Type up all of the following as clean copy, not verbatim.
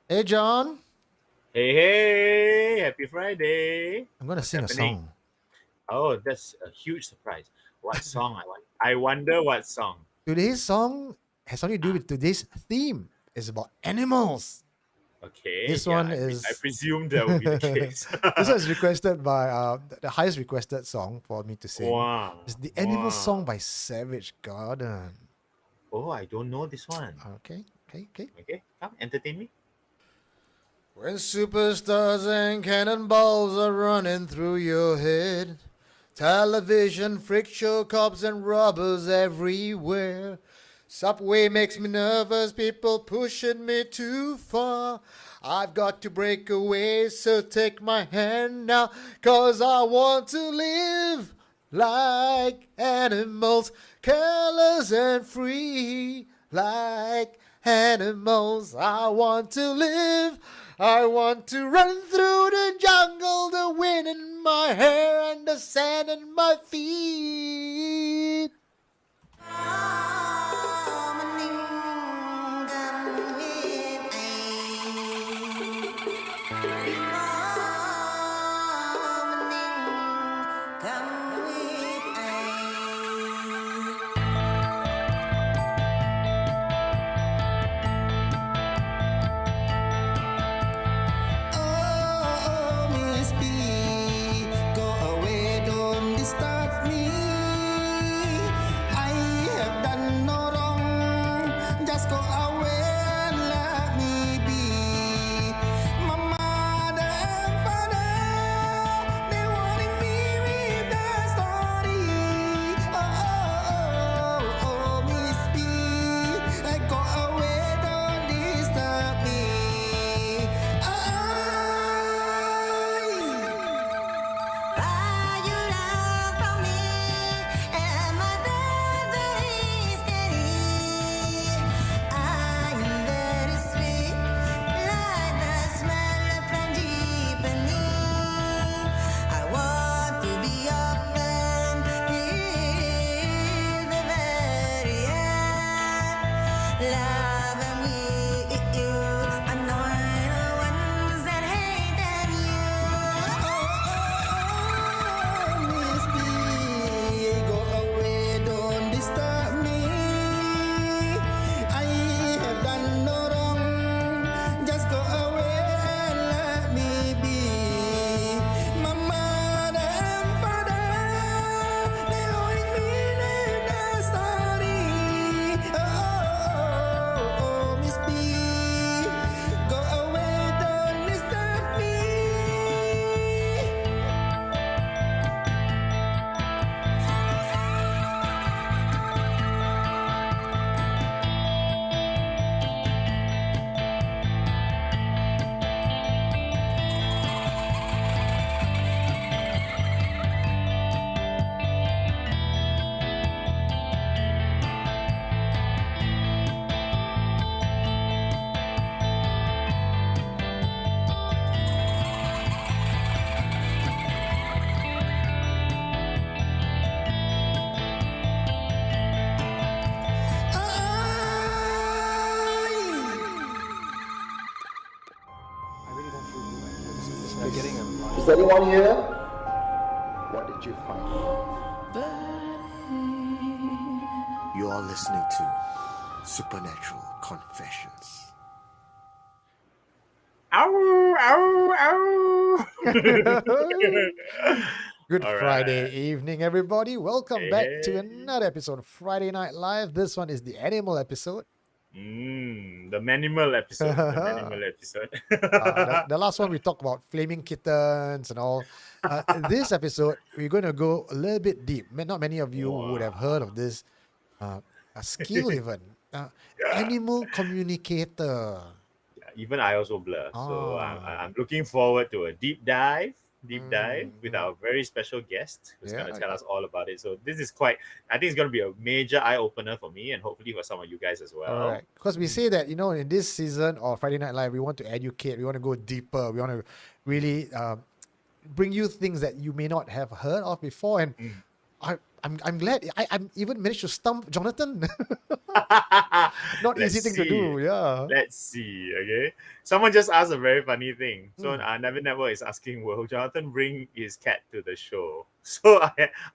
Hey, John. Hey, hey, happy Friday. I'm going to What's sing a happening? song. Oh, that's a huge surprise. What song I want? I wonder what song. Today's song has something to do Ah, with today's theme. It's about animals. okay. This Yeah, one I is presume that would be the case. this one is requested by the highest requested song for me to sing. Wow. It's the Animal Song Wow. by Savage Garden. Oh, I don't know this one. Okay. Okay, come entertain me. When superstars and cannonballs are running through your head, television, freak show, cops and robbers everywhere. Subway makes me nervous, people pushing me too far. I've got to break away, so take my hand now, 'cause I want to live like animals, careless and free like animals. I want to live. I want to run through the jungle, the wind in my hair and the sand in my feet. Oh, Miss B, go away, don't disturb me. I have done no wrong, just go away and let me be. My mother and father, they wanting me with their story. Oh, Miss B, go away, don't disturb me. Are you love for me? Am I very steady? I'm very sweet, like the smell of frangipani. I want to be your friend till the very end. Love and with you, I'm not the ones that hated you. Miss B, go away, don't disturb me. I have done no wrong, just go away and let me be. My mother and father, they owing me their story. Miss B, go away, don't disturb me. I really don't feel good. I'm getting a Is anyone here? What did you find? You are listening to Supernatural Confessions. Ow, ow, ow. Good All Friday right. evening, everybody. Welcome Hey, back to hey. another episode of Friday Night Live. This one is the animal episode. The Manimal episode. The Manimal episode. The last one we talked about flaming kittens and all. This episode we're going to go a little bit deep. Not many of you would have heard of Wow. this a skill even. Animal communicator. Even I also blur. So Ah, I'm looking forward to a deep dive with mm. our very special guest who's going Yeah. to tell us all about it. So this is quite, I think it's going to be a major eye opener for me and hopefully for some of you guys as All well. right. Because we say that, in this season of Friday Night Live, we want to educate, we want to go deeper, we want to really bring you things that you may not have heard of before. And Mm. I'm glad I'm even managed to stump Jonathan. Not Let's easy thing to see. do. Yeah. Let's see. Okay. Someone just asked a very funny thing. So Hmm. Nevin Network is asking, will Jonathan bring his cat to the show? So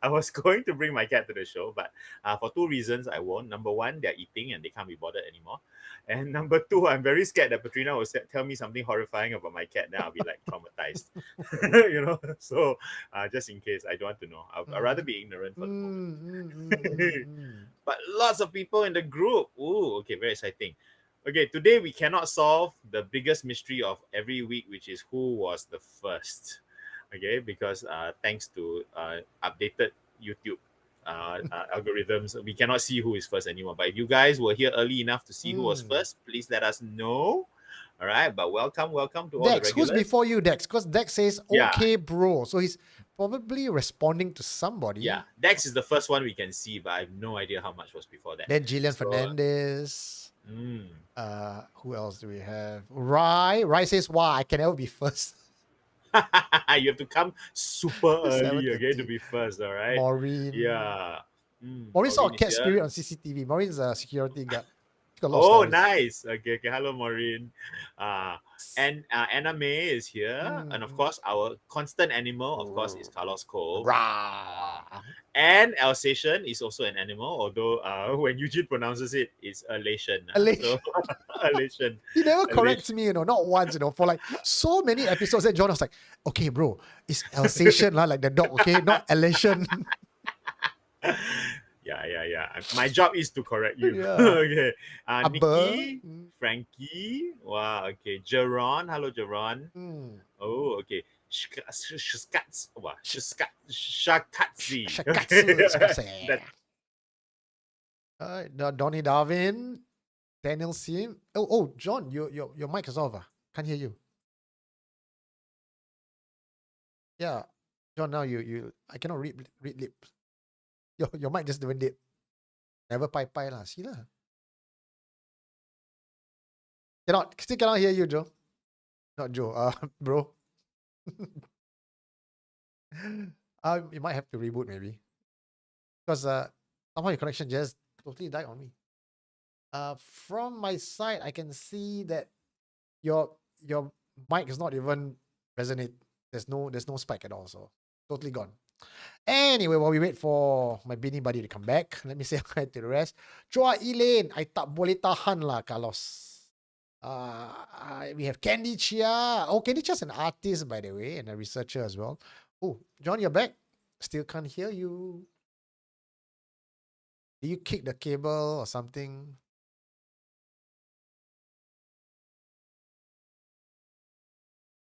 I was going to bring my cat to the show, but for two reasons I won't. Number one, they're eating and they can't be bothered anymore. And number two, I'm very scared that Patrina will tell me something horrifying about my cat. Then I'll be like traumatized. So just in case, I don't want to know. I'd rather be ignorant for the moment. But lots of people in the group. Ooh, okay, very exciting. Okay, today we cannot solve the biggest mystery of every week, which is who was the first. Okay, because thanks to updated YouTube algorithms, we cannot see who is first anymore. But if you guys were here early enough to see who was first, please let us know. All right, but welcome to all the Dex, who's regulars. before you, Dex? Because Dex says, Yeah. okay, bro. So he's probably responding to somebody. Yeah, Dex is the first one we can see, but I have no idea how much was before that. Then Jillian So, Fernandez. Mm. Who else do we have? Rai says, wow, I can never be first. You have to come super early, okay, 7:30. to be first, all right? Maureen. Yeah. Maureen saw a is cat here. spirit on CCTV. Maureen's a security guard. Got a lot of Oh, stories. nice. Okay. Hello, Maureen. And Anna May is here. And of course, our constant animal, of course, is Carlos Cole. Rah. And Alsatian is also an animal, although when Eugene pronounces it, it's Alation. Alation. So, Alation. He never corrects me, not once, for like so many episodes. Then John was like, okay, bro, it's Alsatian, like the dog, okay, not Alation. Yeah. My job is to correct you. Yeah. Okay. Abba. Nikki, Frankie. Wow. Okay. Jeron. Hello, Jeron. Oh, okay. Shakatsi. Shakatsu. Donnie Darwin, Daniel Sim. Oh, John, your mic is over. Can't hear you. Yeah, John, now you I cannot read lips. Your mic just went dead. Never pai lah. See lah. Still cannot hear you, Joe. Not Joe. Bro. You might have to reboot maybe, because somehow your connection just totally died on me. From my side, I can see that your mic is not even resonate. There's no spike at all, so totally gone. Anyway, while we wait for my Beanie Buddy to come back, let me say hi to the rest. Chua Elaine, I tak boleh tahan lah, Carlos. We have Candy Chia. Oh, Candy Chia's an artist, by the way, and a researcher as well. Oh, John, you're back. Still can't hear you. Did you kick the cable or something?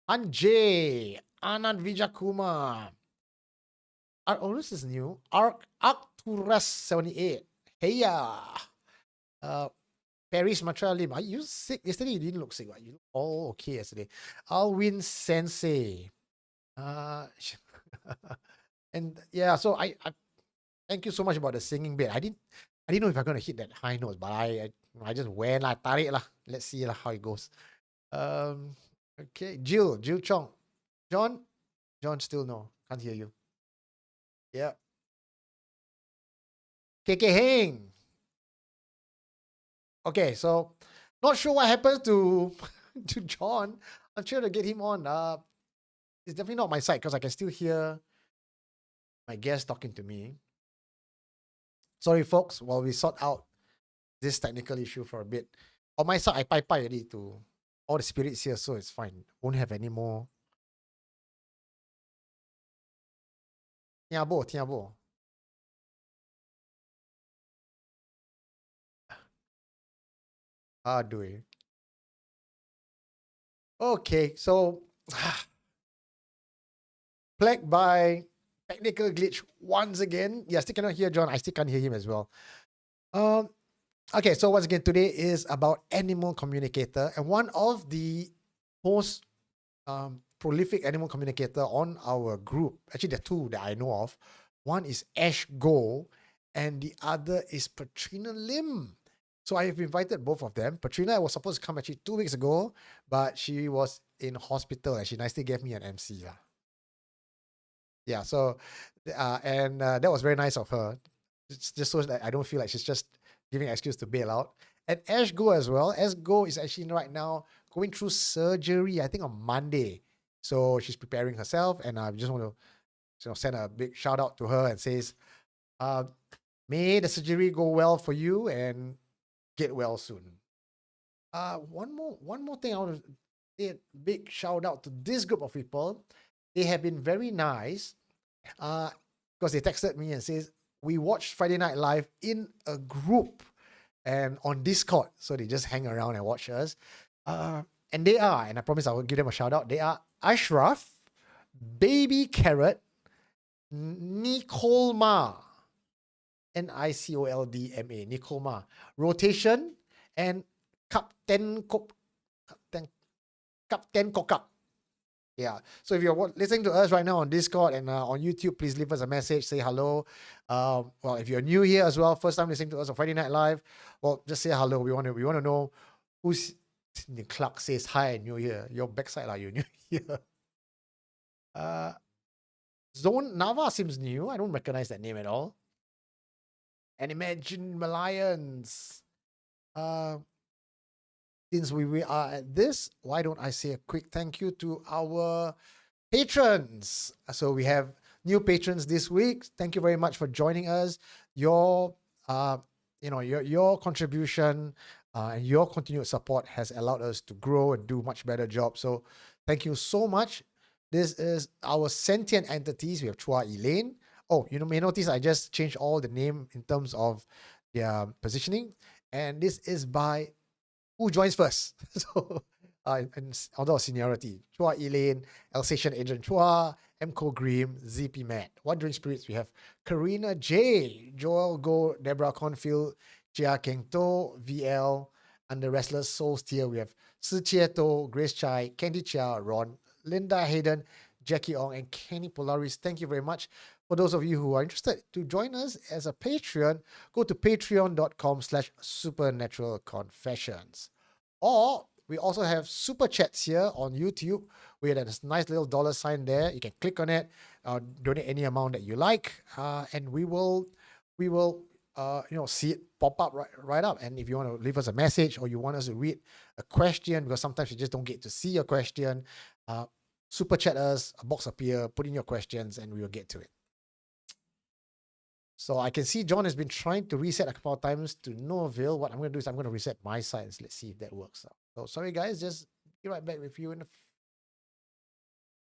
Anjay, Anand Vijakumar. Oh, this is new. Arcturus78. Hey, Paris Matralim. Are you sick? Yesterday you didn't look sick, right? You look all okay yesterday. Alwin Sensei. And yeah, so I thank you so much about the singing bit. I didn't know if I'm gonna hit that high notes, but I just went lah, tarik lah. Let's see lah how it goes. Okay, Jill Chong. John still no, can't hear you. Yeah. KK Heng. Okay, so not sure what happened to John. I'm trying to get him on. It's definitely not my side because I can still hear my guest talking to me. Sorry, folks, while we sort out this technical issue for a bit. On my side, I pai already to all the spirits here, so it's fine. Won't have any more. Tiabo. Aduh. Okay, so plagued by technical glitch once again. Yeah, still cannot hear John. I still can't hear him as well. Okay, so once again, today is about animal communicator, and one of the most prolific animal communicator on our group. Actually, there are two that I know of. One is Ash Go, and the other is Petrina Lim. So I have invited both of them. Petrina was supposed to come actually 2 weeks ago, but she was in hospital and she nicely gave me an MC. Yeah, so, and that was very nice of her. It's just so that I don't feel like she's just giving an excuse to bail out. And Ash Go as well. Ash Go is actually right now going through surgery, I think on Monday. So she's preparing herself, and I just want to send a big shout out to her and says, uh, may the surgery go well for you and get well soon. One more thing I want to say a big shout out to this group of people. They have been very nice. Because they texted me and says we watched Friday Night Live in a group and on Discord. So they just hang around and watch us. And they are, and I promise I will give them a shout out. They are Ashraf, Baby Carrot, Nicole Ma, Nicoldma, Nicole Ma, Rotation, and Captain Kokak. Yeah. So if you're listening to us right now on Discord and on YouTube, please leave us a message, say hello. Well, if you're new here as well, first time listening to us on Friday Night Live, well, just say hello. We want to know who's the Clark says hi, new here. Your backside are you new here? Zone Nava seems new. I don't recognize that name at all. And Imagine Malayans. Since we are at this, why don't I say a quick thank you to our patrons? So we have new patrons this week. Thank you very much for joining us. Your contribution and your continued support has allowed us to grow and do much better job. So thank you so much. This is our sentient entities. We have Chua Elaine. Oh, you may notice I just changed all the name in terms of their positioning. And this is by who joins first. So, in order of seniority, Chua Elaine, Alsatian Agent Chua, Mco Grim, ZP Matt. Wandering Spirits, we have Karina J, Joel Go, Deborah Confield, Chia Keng To, VL. Under Restless Souls tier, we have Si Chia To, Grace Chai, Candy Chia, Ron, Linda Hayden, Jackie Ong, and Kenny Polaris. Thank you very much. For those of you who are interested to join us as a Patreon, go to patreon.com/supernaturalconfessions. Or we also have super chats here on YouTube. We have this nice little dollar sign there. You can click on it, donate any amount that you like, and we will see it pop up right up. And if you want to leave us a message or you want us to read a question, because sometimes you just don't get to see your question, super chat us, a box appear, put in your questions, and we will get to it. So I can see John has been trying to reset a couple of times to no avail. What I'm going to do is I'm going to reset my side. Let's see if that works out. So sorry guys, just be right back with you in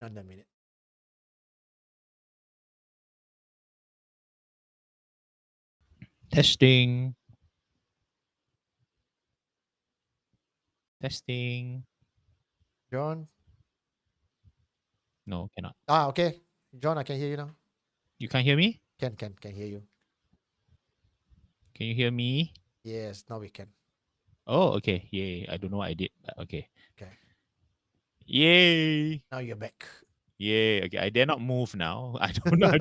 under a minute. Testing. Testing. John? No, cannot. Okay. John, I can hear you now. You can't hear me? Can hear you. Can you hear me? Yes, now we can. Oh, okay. Yay. I don't know what I did, but okay. Okay. Yay. Now you're back. Yay. Okay. I dare not move now. I do not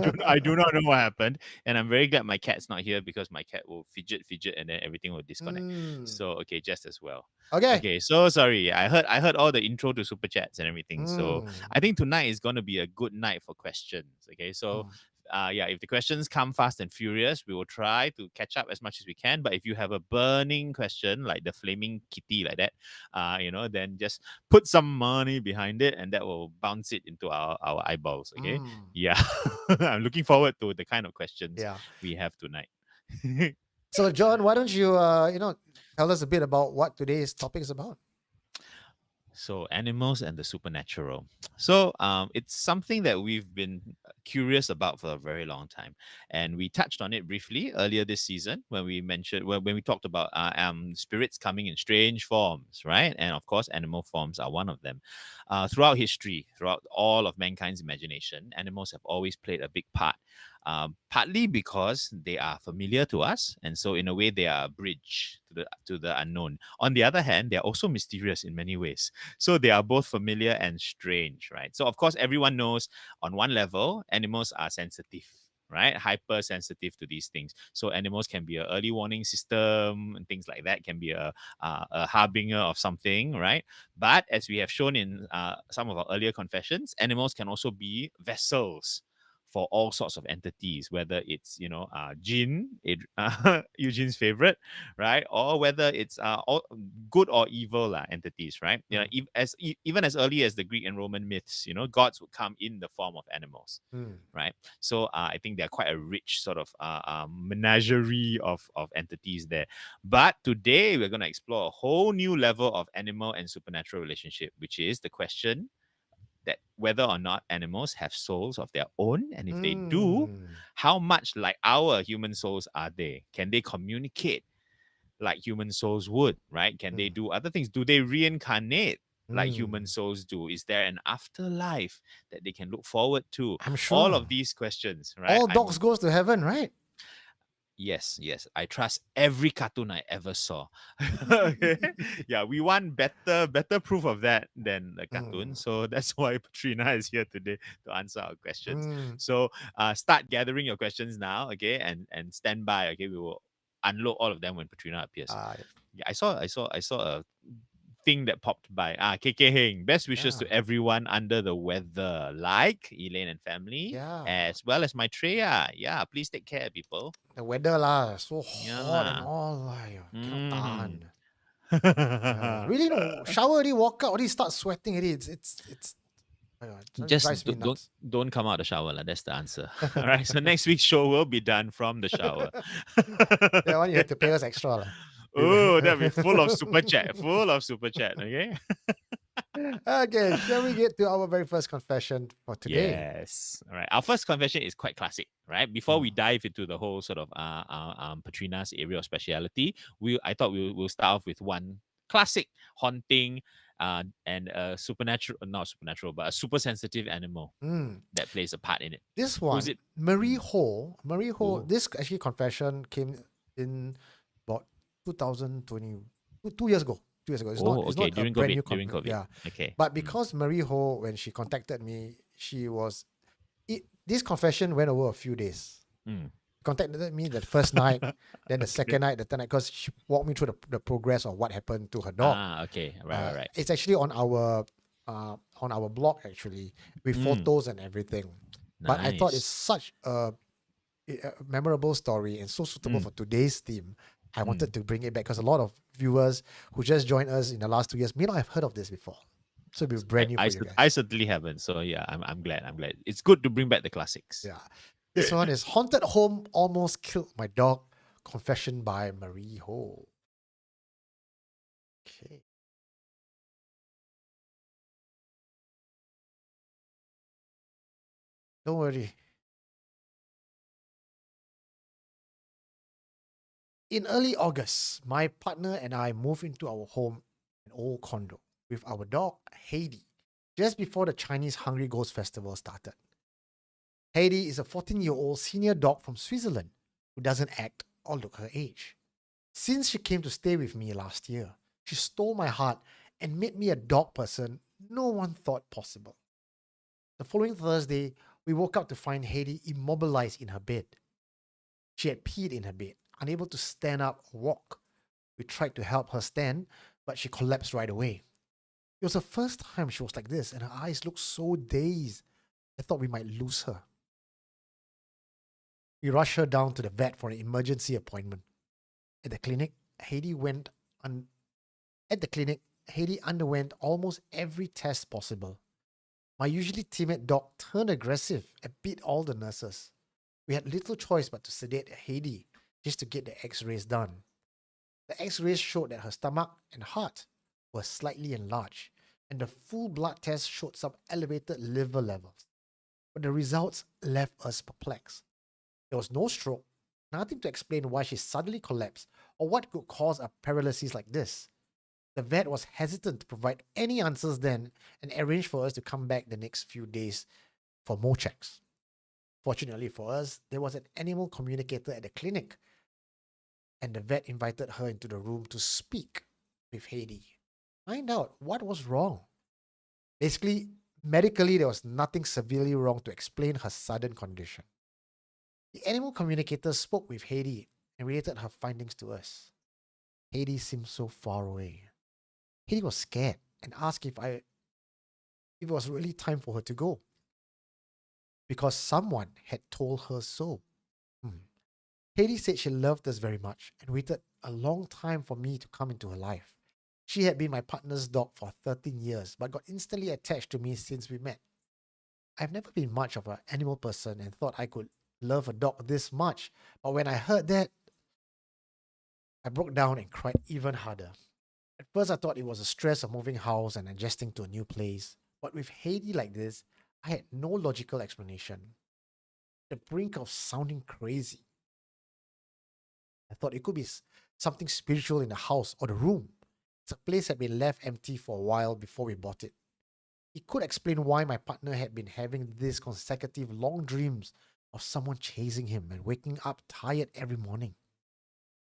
know what happened. And I'm very glad my cat's not here because my cat will fidget, and then everything will disconnect. So okay, just as well. Okay. Okay, so sorry. I heard all the intro to super chats and everything. So I think tonight is gonna be a good night for questions. Okay, so if the questions come fast and furious, we will try to catch up as much as we can. But if you have a burning question like the flaming kitty like that, then just put some money behind it, and that will bounce it into our eyeballs. Okay, yeah, I'm looking forward to the kind of questions we have tonight. So John, why don't you tell us a bit about what today's topic is about? So animals and the supernatural. So it's something that we've been curious about for a very long time, and we touched on it briefly earlier this season when we mentioned when we talked about spirits coming in strange forms, right? And of course, animal forms are one of them. Throughout history, throughout all of mankind's imagination, animals have always played a big part. Partly because they are familiar to us, and so in a way they are a bridge to the unknown. On the other hand, they are also mysterious in many ways. So they are both familiar and strange, right? So of course, everyone knows on one level, animals are sensitive, right? Hypersensitive to these things. So animals can be an early warning system and things like that, can be a harbinger of something, right? But as we have shown in some of our earlier confessions, animals can also be vessels for all sorts of entities, whether it's jinn, Eugene's favorite, right, or whether it's all good or evil entities, right? Even as early as the Greek and Roman myths, gods would come in the form of animals, Mm. right? So I think they're quite a rich sort of menagerie of entities there. But today we're going to explore a whole new level of animal and supernatural relationship, which is the question that whether or not animals have souls of their own, and if they do, Mm. how much like our human souls are they? Can they communicate like human souls would, right? Can they Mm. do other things? Do they reincarnate like human Mm. souls do? Is there an afterlife that they can look forward to? I'm All sure. of these questions, right? All dogs goes to heaven, right? Yes, I trust every cartoon I ever saw. Okay. Yeah, we want better proof of that than the cartoon. Mm. So that's why Patrina is here today to answer our questions. Mm. So start gathering your questions now, okay, and stand by. Okay, we will unload all of them when Patrina appears. Ah, Yeah, I saw a thing that popped by. KK Heng. Best wishes yeah. to everyone under the weather, like Elaine and family, Yeah. as well as Maitreya. Yeah, please take care, people. The weather lah, so Yeah hot and lah. all. Aiyo, cannot Mm. tahan. Really no, shower already, walk out already, start sweating already. It's aiyo, it Just drives me nuts. don't come out the shower lah. That's the answer. All right. So next week's show will be done from the shower. That one you have to pay us extra lah. Oh, that'll be full of super chat. Full of super chat. Okay. Okay, shall we get to our very first confession for today? Yes. All right. Our first confession is quite classic, right? Before we dive into the whole sort of Patrina's area of speciality, I thought we'll start off with one classic haunting and a supernatural, not supernatural, but a super sensitive animal Mm. that plays a part in it. This Who's one, it? Marie Ho. Marie Ho. Ooh. This actually confession came in about 2020, 2 years ago. 2 years ago. It's Oh, not okay. a During brand COVID. new During COVID. Yeah, Okay. but because Marie Ho, when she contacted me, she was. This confession went over a few days. Mm. Contacted me the first night, then the second night, the third night, because she walked me through the progress of what happened to her dog. Okay. Right. It's actually on our blog actually with photos and everything. But I thought it's such a memorable story and so suitable for today's theme. I wanted to bring it back because a lot of viewers who just joined us in the last 2 years may not have heard of this before. So it'll be brand new for you guys. I certainly haven't. So yeah, I'm glad. It's good to bring back the classics. Yeah. This one is Haunted Home Almost Killed My Dog. Confession by Marie Ho. Okay. Don't worry. In early August, my partner and I moved into our home, an old condo, with our dog, Heidi, just before the Chinese Hungry Ghost Festival started. Heidi is a 14-year-old senior dog from Switzerland who doesn't act or look her age. Since she came to stay with me last year, she stole my heart and made me a dog person no one thought possible. The following Thursday, we woke up to find Heidi immobilized in her bed. She had peed in her bed, unable to stand up or walk. We tried to help her stand, but she collapsed right away. It was the first time she was like this, and her eyes looked so dazed. I thought we might lose her. We rushed her down to the vet for an emergency appointment. At the clinic, Heidi underwent almost every test possible. My usually timid dog turned aggressive and bit all the nurses. We had little choice but to sedate Heidi just to get the x-rays done. The x-rays showed that her stomach and heart were slightly enlarged, and the full blood test showed some elevated liver levels. But the results left us perplexed. There was no stroke, nothing to explain why she suddenly collapsed or what could cause a paralysis like this. The vet was hesitant to provide any answers then and arranged for us to come back the next few days for more checks. Fortunately for us, there was an animal communicator at the clinic, and the vet invited her into the room to speak with Heidi. Find out what was wrong. Basically, medically, there was nothing severely wrong to explain her sudden condition. The animal communicator spoke with Heidi and related her findings to us. Heidi seemed so far away. Heidi was scared and asked if it was really time for her to go. because someone had told her so. Hmm. Hayley said she loved us very much and waited a long time for me to come into her life. She had been my partner's dog for 13 years, but got instantly attached to me since we met. I've never been much of an animal person and thought I could love a dog this much, but when I heard that, I broke down and cried even harder. At first, I thought it was the stress of moving house and adjusting to a new place, but with Haiti like this, I had no logical explanation. The brink of sounding crazy. I thought it could be something spiritual in the house or the room. The place had been left empty for a while before we bought it. It could explain why my partner had been having these consecutive long dreams of someone chasing him and waking up tired every morning.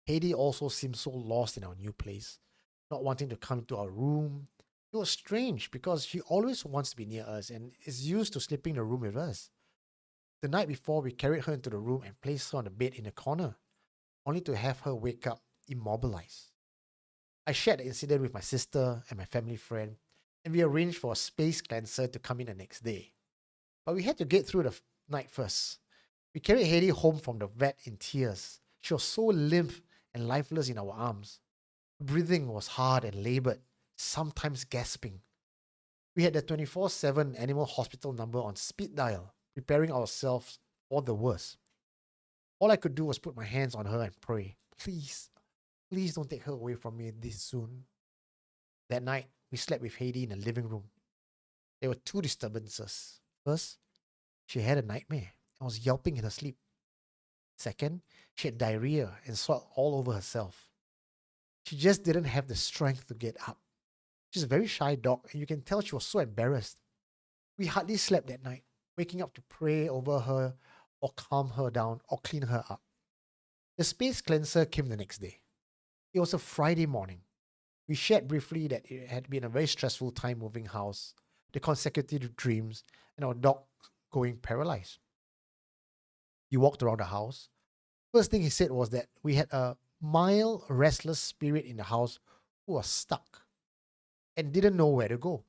Haiti also seemed so lost in our new place, not wanting to come to our room. It was strange because she always wants to be near us and is used to sleeping in the room with us. The night before, we carried her into the room and placed her on the bed in a corner, only to have her wake up immobilized. I shared the incident with my sister and my family friend, and we arranged for a space cleanser to come in the next day. But we had to get through the night first. We carried Haiti home from the vet in tears. She was so limp and lifeless in our arms. Breathing was hard and labored, sometimes gasping. We had the 24/7 animal hospital number on speed dial, preparing ourselves for the worst. All I could do was put my hands on her and pray, please, please don't take her away from me this soon. That night, we slept with Haiti in the living room. There were two disturbances. First, she had a nightmare and was yelping in her sleep. Second, she had diarrhea and swelled all over herself. She just didn't have the strength to get up. She's a very shy dog, and you can tell she was so embarrassed. We hardly slept that night, waking up to pray over her or calm her down or clean her up. The space cleanser came the next day. It was a Friday morning. We shared briefly that it had been a very stressful time moving house, the consecutive dreams, and our dog going paralyzed. He walked around the house. First thing he said was that we had a mild, restless spirit in the house who was stuck and didn't know where to go.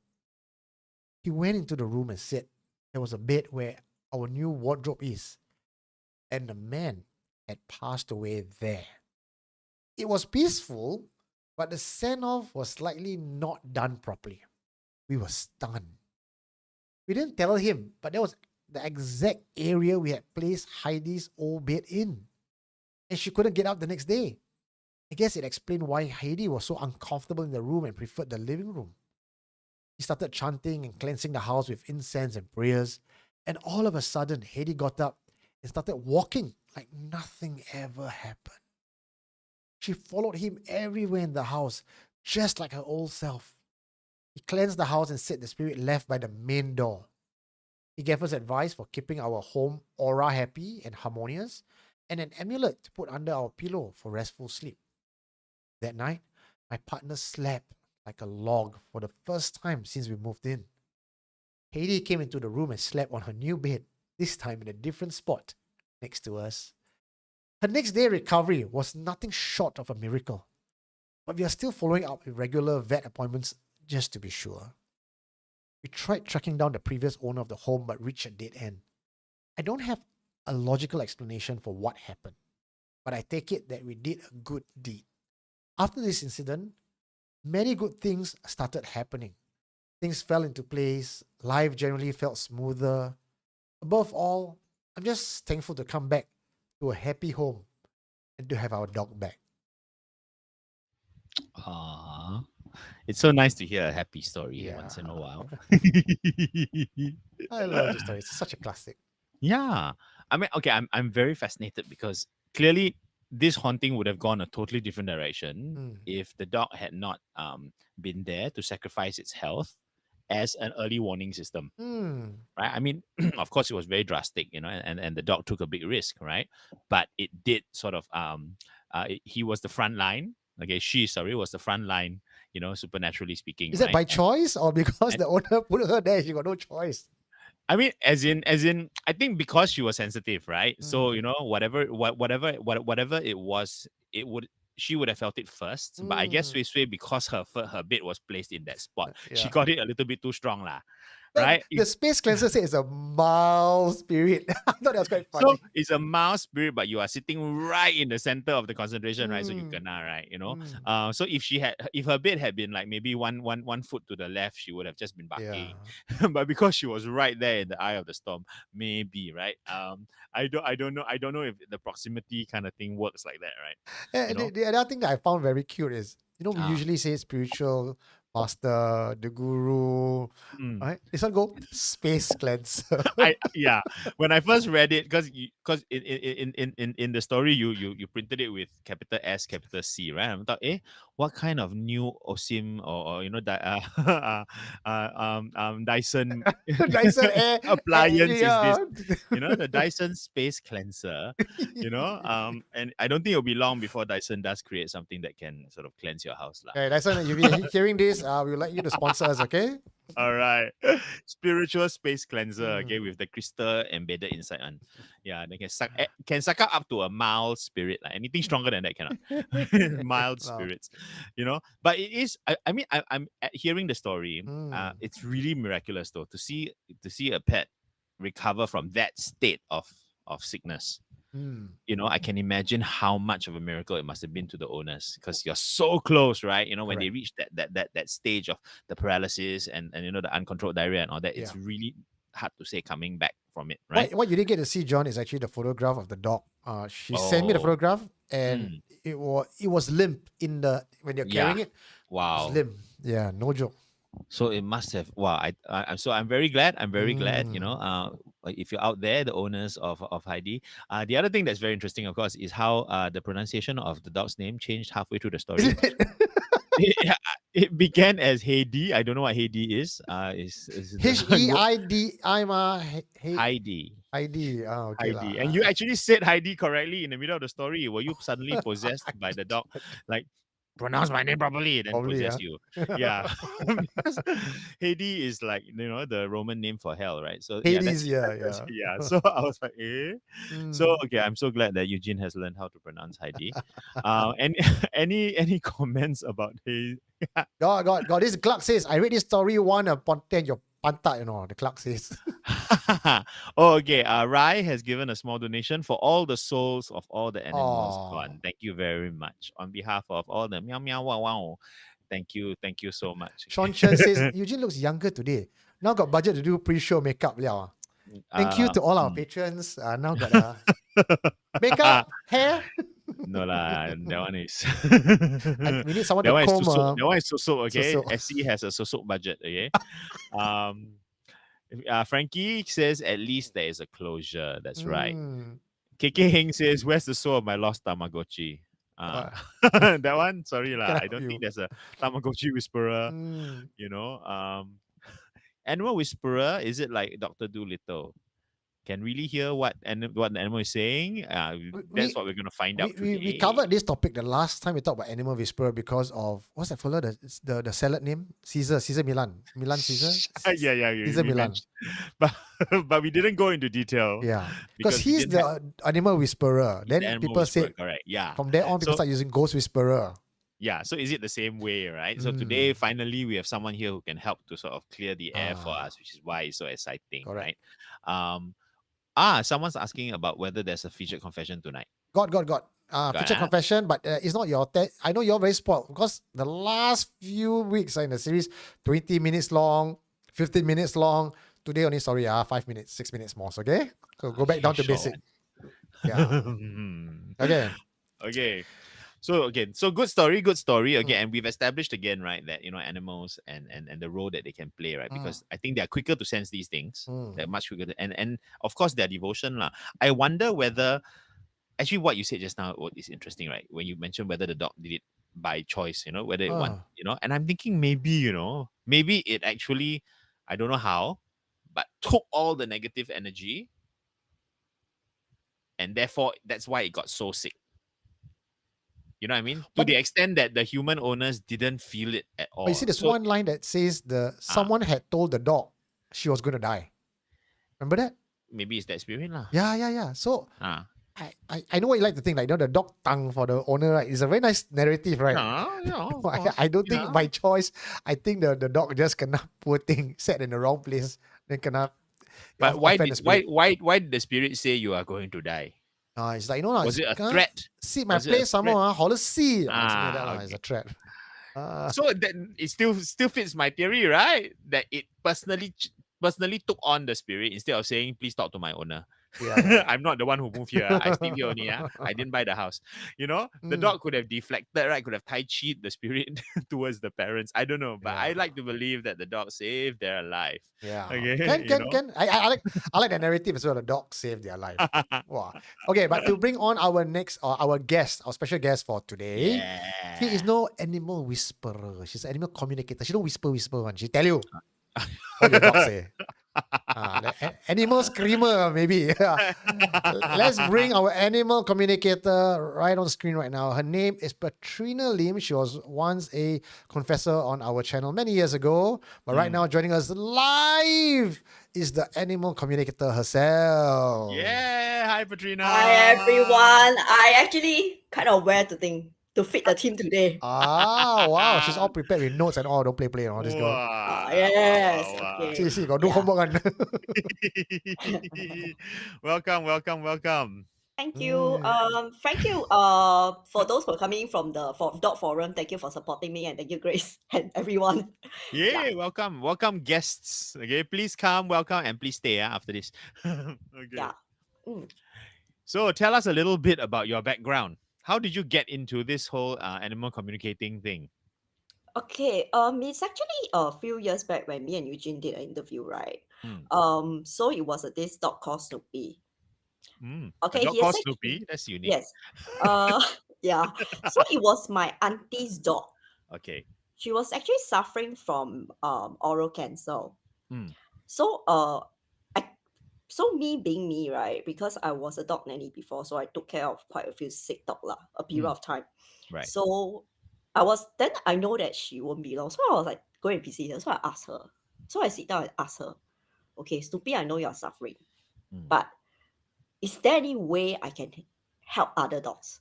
He went into the room and said there was a bed where our new wardrobe is, and the man had passed away there. It was peaceful, but the send off was slightly not done properly. We were stunned. We didn't tell him, but that was the exact area we had placed Heidi's old bed in, and she couldn't get up the next day. I guess it explained why Heidi was so uncomfortable in the room and preferred the living room. He started chanting and cleansing the house with incense and prayers, and all of a sudden, Heidi got up and started walking like nothing ever happened. She followed him everywhere in the house, just like her old self. He cleansed the house and said the spirit left by the main door. He gave us advice for keeping our home aura happy and harmonious, and an amulet to put under our pillow for restful sleep. That night, my partner slept like a log for the first time since we moved in. Haiti came into the room and slept on her new bed, this time in a different spot next to us. Her next day recovery was nothing short of a miracle, but we are still following up with regular vet appointments just to be sure. We tried tracking down the previous owner of the home but reached a dead end. I don't have a logical explanation for what happened, but I take it that we did a good deed. After this incident, many good things started happening. Things fell into place, life generally felt smoother. Above all, I'm just thankful to come back to a happy home and to have our dog back. Aww. It's so nice to hear a happy story once in a Yeah. while. I love this story. It's such a classic. Yeah. I mean, okay, I'm very fascinated because clearly this haunting would have gone a totally different direction Mm. if the dog had not been there to sacrifice its health as an early warning system. Mm. Right? I mean, of course, it was very drastic, and the dog took a big risk, right? But it did sort of he was the front line. Okay, she sorry was the front line, supernaturally speaking, Is that right? by choice or because and the owner put her there? She got no choice. I mean, as in, I think because she was sensitive, right? So Mm. whatever it was, she would have felt it first. But I guess Mm. Sui Sui, because her bed was placed in that spot, she Yeah. got it a little bit too strong, lah. right? The space cleanser said it's a mild spirit. I thought that was quite So funny. it's a mouse spirit, but you are sitting right in the center of the concentration, right? So you Mm, kena, right? mm, So if her bed had been like maybe one foot to the left, she would have just been yeah. barking. But because she was right there in the eye of the storm, maybe, right? I don't know if the proximity kind of thing works like that, right? You know? The other thing that I found very cute is, we Ah. usually say spiritual master, the guru, Mm. right? This one go space cleanser. Yeah, when I first read it, because in the story you printed it with capital S capital C, right? I thought, what kind of new OSIM or Dyson Dyson air, appliance is this? yeah. The Dyson space cleanser. And I don't think it'll be long before Dyson does create something that can sort of cleanse your house, lah. Okay, Dyson, if you're hearing this, we would like you to sponsor us, okay? All right. Spiritual space cleanser, okay, Mm. with the crystal embedded inside one. Yeah, they can suck up to a mild spirit. Like anything stronger than that cannot. Mild Wow. spirits. But it is I mean I'm hearing the story. Mm. It's really miraculous though to see a pet recover from that state of sickness. Mm. I can imagine how much of a miracle it must have been to the owners because you're so close, right? When they Correct. reach that stage of the paralysis and the uncontrolled diarrhea and all that, it's Yeah. really hard to say coming back from it, right? What you didn't get to see, John, is actually the photograph of the dog. She sent me the Oh, photograph, and mm, it was limp when you're yeah. carrying it. It was Wow. limp. Yeah, no joke. So it must have. Wow. I'm very glad. I'm very glad. Mm. Like if you're out there, the owners of Heidi. The other thing that's very interesting, of course, is how the pronunciation of the dog's name changed halfway through the story. Isn't it? it, it began as Heidi. I don't know what Heidi is. Is the Heidi Heidi. Heidi. Okay Heidi. lah. And you actually said Heidi correctly in the middle of the story. Were you suddenly possessed by the dog? Like, pronounce my name properly, then Probably, possess yeah. you. Yeah. Because Hades is like, the Roman name for hell, right? So yeah, Hades, yeah. yeah. So I was like, So Mm. okay, I'm so glad that Eugene has learned how to pronounce Heidi. And any comments about Hades? God. This clerk says, I read this story one upon 10, your pantat, the clerk says. Oh, okay. Rai has given a small donation for all the souls of all the animals Aw. gone. Thank you very much. On behalf of all the meow meow wow wow. Thank you so much. Sean Chen says, Eugene looks younger today. Now got budget to do pre-show makeup. Liao. Thank you to all our patrons. Now got makeup, hair. No lah, that one is We need someone that to one is comb. susuk. That one is susuk, okay? susuk. SC has a susuk budget, okay? Frankie says at least there is a closure. That's right. Mm. KK Heng says, where's the soul of my lost Tamagotchi? That one, sorry lah. Cannot I don't help think you. there's a Tamagotchi whisperer. Mm. Animal whisperer, is it like Dr. Doolittle? Can really hear what the animal is saying? That's what we're gonna find out today. We covered this topic the last time we talked about animal whisperer because of what's that fella? The salad name? Caesar Milan. Caesar? Yeah. Caesar Milan. But we didn't go into detail. Yeah. Because we he's didn't the animal whisperer. the Then animal people whisperer, say correct. Yeah. from there on people So- start using ghost whisperer. Yeah, so is it the same way, right? So today, finally, we have someone here who can help to sort of clear the air for us, which is why it's so exciting, Correct. right? Someone's asking about whether there's a featured confession tonight. Got. Feature confession, but it's not your. I know you're very spoiled because the last few weeks in the series, 20 minutes long, 15 minutes long. Today only 5 minutes, 6 minutes more. Okay, so go back down to Sure. basic. Yeah. Okay. Okay. So good story. Okay, and we've established again, right, that animals and the role that they can play, right? Because I think they're quicker to sense these things. They're much quicker and of course their devotion. I wonder whether actually what you said just now is interesting, right? When you mentioned whether the dog did it by choice, whether it want, and I'm thinking maybe it actually, I don't know how, but took all the negative energy and therefore that's why it got so sick. You know what I mean? To the extent that the human owners didn't feel it at all. But you see, there's one line that says someone had told the dog she was going to die. Remember that? Maybe it's that spirit lah. Yeah. So I know what you like to think, like, the dog tongue for the owner, right? It's a very nice narrative, right? Of course. I don't think by choice. I think the dog just kena poor thing set in the wrong place. Then kena But why offend did the spirit. why did the spirit say you are going to die? It's like, Was it's it a kena threat? see my Was it a place some threat? more, how to see something like that Ah, It's a okay. threat. So then it still fits my theory, right? That it personally took on the spirit instead of saying, please talk to my owner. Yeah. I'm not the one who moved here. I sleep here only. I didn't buy the house. The Mm, dog could have deflected, right? Could have tai chi the spirit towards the parents. I don't know, but I yeah. like to believe that the dog saved their life. Yeah. Okay, Can. I like the narrative as well. The dog saved their life. Wow. Okay, but to bring on our next our guest, our special guest for today. She is Yeah. no animal whisperer. She's an animal communicator. She don't whisper one. She tell you what your dog say. Animal screamer, maybe. Let's bring our animal communicator right on screen right now. Her name is Petrina Lim. She was once a confessor on our channel many years ago, but right now joining us live is the animal communicator herself. Yeah. Hi, Patrina. Hi everyone. I actually kind of wear to fit the team today. Wow. She's all prepared with notes and all. Don't play on this girl. Yes. Wow. Okay. See, got do Yeah. homework on. Welcome. Thank you. Thank you. For those who are coming from the Dog Forum, thank you for supporting me and thank you, Grace and everyone. Yeah, welcome guests. Okay, please come, welcome, and please stay after this. Okay. Yeah. Mm. So tell us a little bit about your background. How did you get into this whole animal communicating thing? Okay. It's actually a few years back when me and Eugene did an interview, right? Hmm. So it was this dog called Snoopy. A Okay. dog He called actually Snoopy. That's unique. yes. Yeah. So it was my auntie's dog. Okay. She was actually suffering from oral cancer. Hmm. So I so me being me, right? Because I was a dog nanny before, so I took care of quite a few sick dog lah, a period of time. Right. So I know that she won't be long. So I was like, go and visit her. So I asked her. So I sit down and ask her, okay, Snoopy, I know you're suffering, but is there any way I can help other dogs?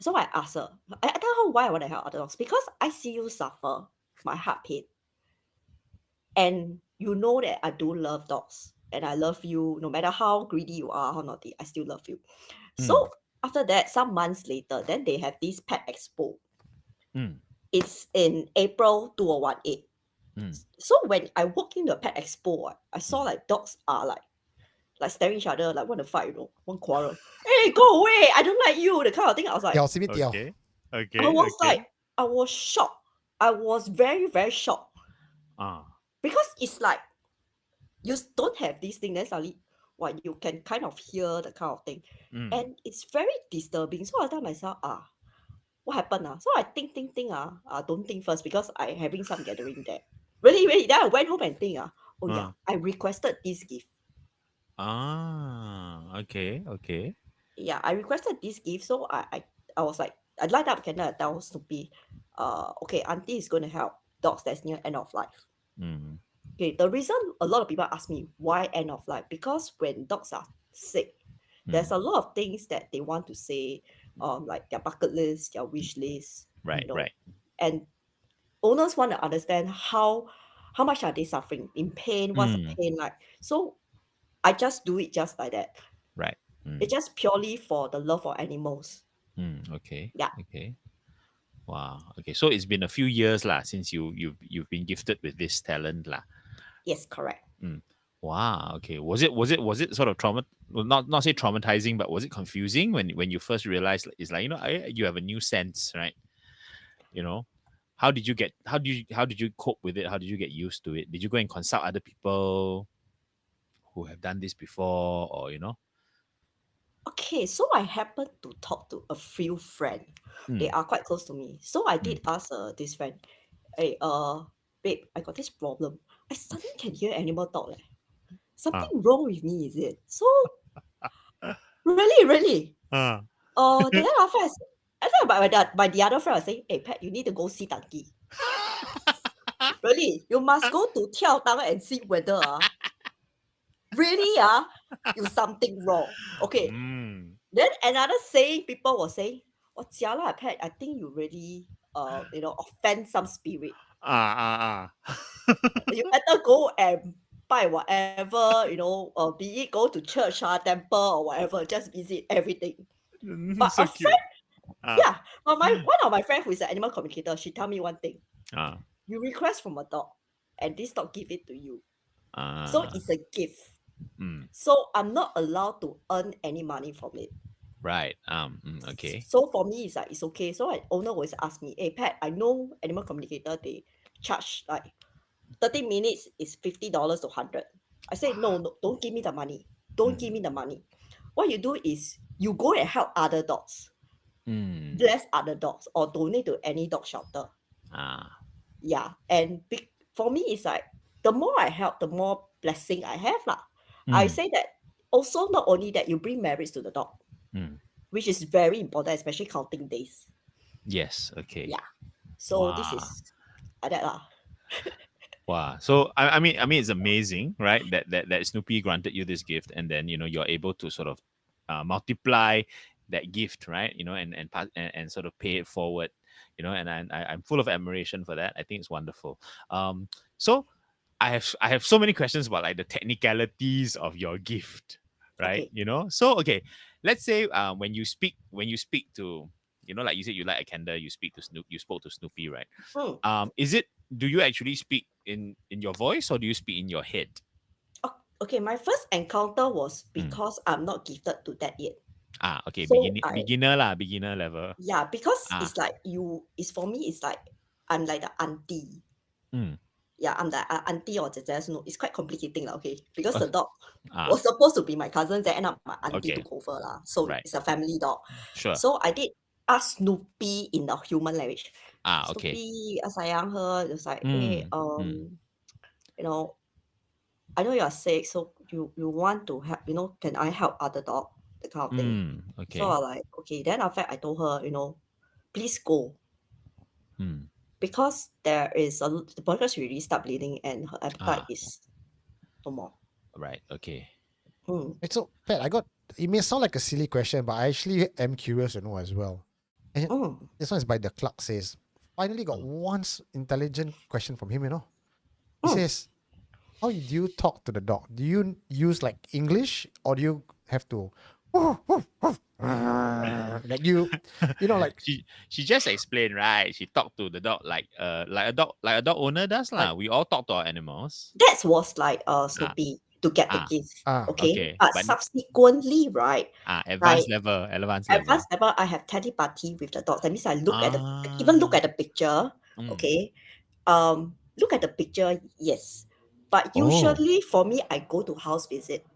So I asked her, I tell her why I want to help other dogs. Because I see you suffer, my heart pain. And you know that I do love dogs. And I love you, no matter how greedy you are, how naughty, I still love you. So after that, some months later, then they have this pet expo. It's in April 2018. So when I walk in the pet expo, I saw like dogs are like staring each other, like want to fight, one quarrel. Hey, go away! I don't like you. The kind of thing. I was like, Okay. I was shocked. I was very, very shocked. Because it's like you don't have this thing, then suddenly you can kind of hear the kind of thing. And it's very disturbing. So I tell myself, what happened? So I think, don't think first because I having some gathering there. Really, really. Then I went home and think, yeah, I requested this gift. Okay. Yeah, I requested this gift. So I was like, I light up candle, I tell Snoopy, okay, auntie is going to help dogs that's near end of life. Okay, the reason a lot of people ask me why end of life, because when dogs are sick, there's a lot of things that they want to say, like their bucket list, their wish list, Right. and owners want to understand how much are they suffering in pain, what's the pain like. So I just do it just like that. Right. It's just purely for the love for animals. Okay. Yeah. Okay. Wow. Okay. So it's been a few years lah since you've been gifted with this talent lah. Yes, correct. Wow. Okay. Was it sort of not say traumatizing, but was it confusing when you first realized it's like you have a new sense, right? How did you cope with it? How did you get used to it? Did you go and consult other people who have done this before, or Okay, so I happened to talk to a few friends. They are quite close to me. So I did ask this friend, hey, babe, I got this problem. I suddenly can hear animal talk. Something wrong with me, is it? So really. Then after I thought by the other friend, I say, hey Pat, you need to go see Donkey. Really, you must go to 跳档 and see whether really you something wrong. Okay. Mm. Then another saying people will say, "Oh, jialat, Pat, I think you really offend some spirit. Ah. You better go and buy whatever, be it go to church, temple or whatever, just visit everything." But So a cute. friend, Ah. yeah, but one of my friend who is an animal communicator, she tell me one thing. Ah. You request from a dog and this dog give it to you. So Ah. it's a gift. Mm. So I'm not allowed to earn any money from it. Right. Okay. So for me, it's like it's okay. So my owner always ask me, "Hey Pat, I know animal communicator they charge like 30 minutes is $50 to 100." I say, no, no, don't give me the money. Don't give me the money. What you do is you go and help other dogs, Mm. bless other dogs, or donate to any dog shelter. Ah. Yeah, and for me, it's like the more I help, the more blessing I have lah. I Mm. say that also not only that you bring merits to the dog, Mm. which is very important, especially counting days. Yes. Okay. Yeah. So this Wow. is like that lah. Wow. So I mean, it's amazing, right? That Snoopy granted you this gift, and then you're able to sort of multiply that gift, right? And pass and sort of pay it forward, And I'm full of admiration for that. I think it's wonderful. So I have so many questions about like the technicalities of your gift, right? Okay. So okay, let's say when you speak to like you said you like a candle, you spoke to Snoopy, right? Mm. Is it do you actually speak in your voice or do you speak in your head? Okay, my first encounter was Mm. because I'm not gifted to that yet. Okay, So beginner level. because Ah. it's like it's for me, it's like I'm like the auntie. Mm. Yeah, I'm the auntie or 姐姐, no, it's quite complicating lah, okay? Because Uh, the dog ah, was supposed to be my cousin, then end up my auntie okay, took over lah. So right, it's a family dog. sure. So I did ask Snoopy in the human language. Okay. Snoopy, sayang her, it's like, hey, Mm. Mm. you know, I know you're sick, so you want to help, can I help other dog? That kind of thing. So I Okay. like, okay. Then after I told her, please go. Mm. Because the borders really start bleeding and her appetite Ah, is no more. right, okay. Hmm. Wait, so Pat, it may sound like a silly question, but I actually am curious to know as well. And Mm. this one is by the clerk says, finally got Mm. one intelligent question from him, He Mm. says, how do you talk to the dog? Do you use like English or do you have to like like She just explained, right? She talked to the dog like a dog owner does like lah. We all talk to our animals. That was like Ah, Snoopy to get the ah, gift. Okay. okay. But But subsequently, right? advanced Like level, advanced level. advanced level, I have telepathy with the dog. That means I even look Ah, at the picture. mm. Okay. Look at the picture, yes. But Oh, usually for me, I go to house visit.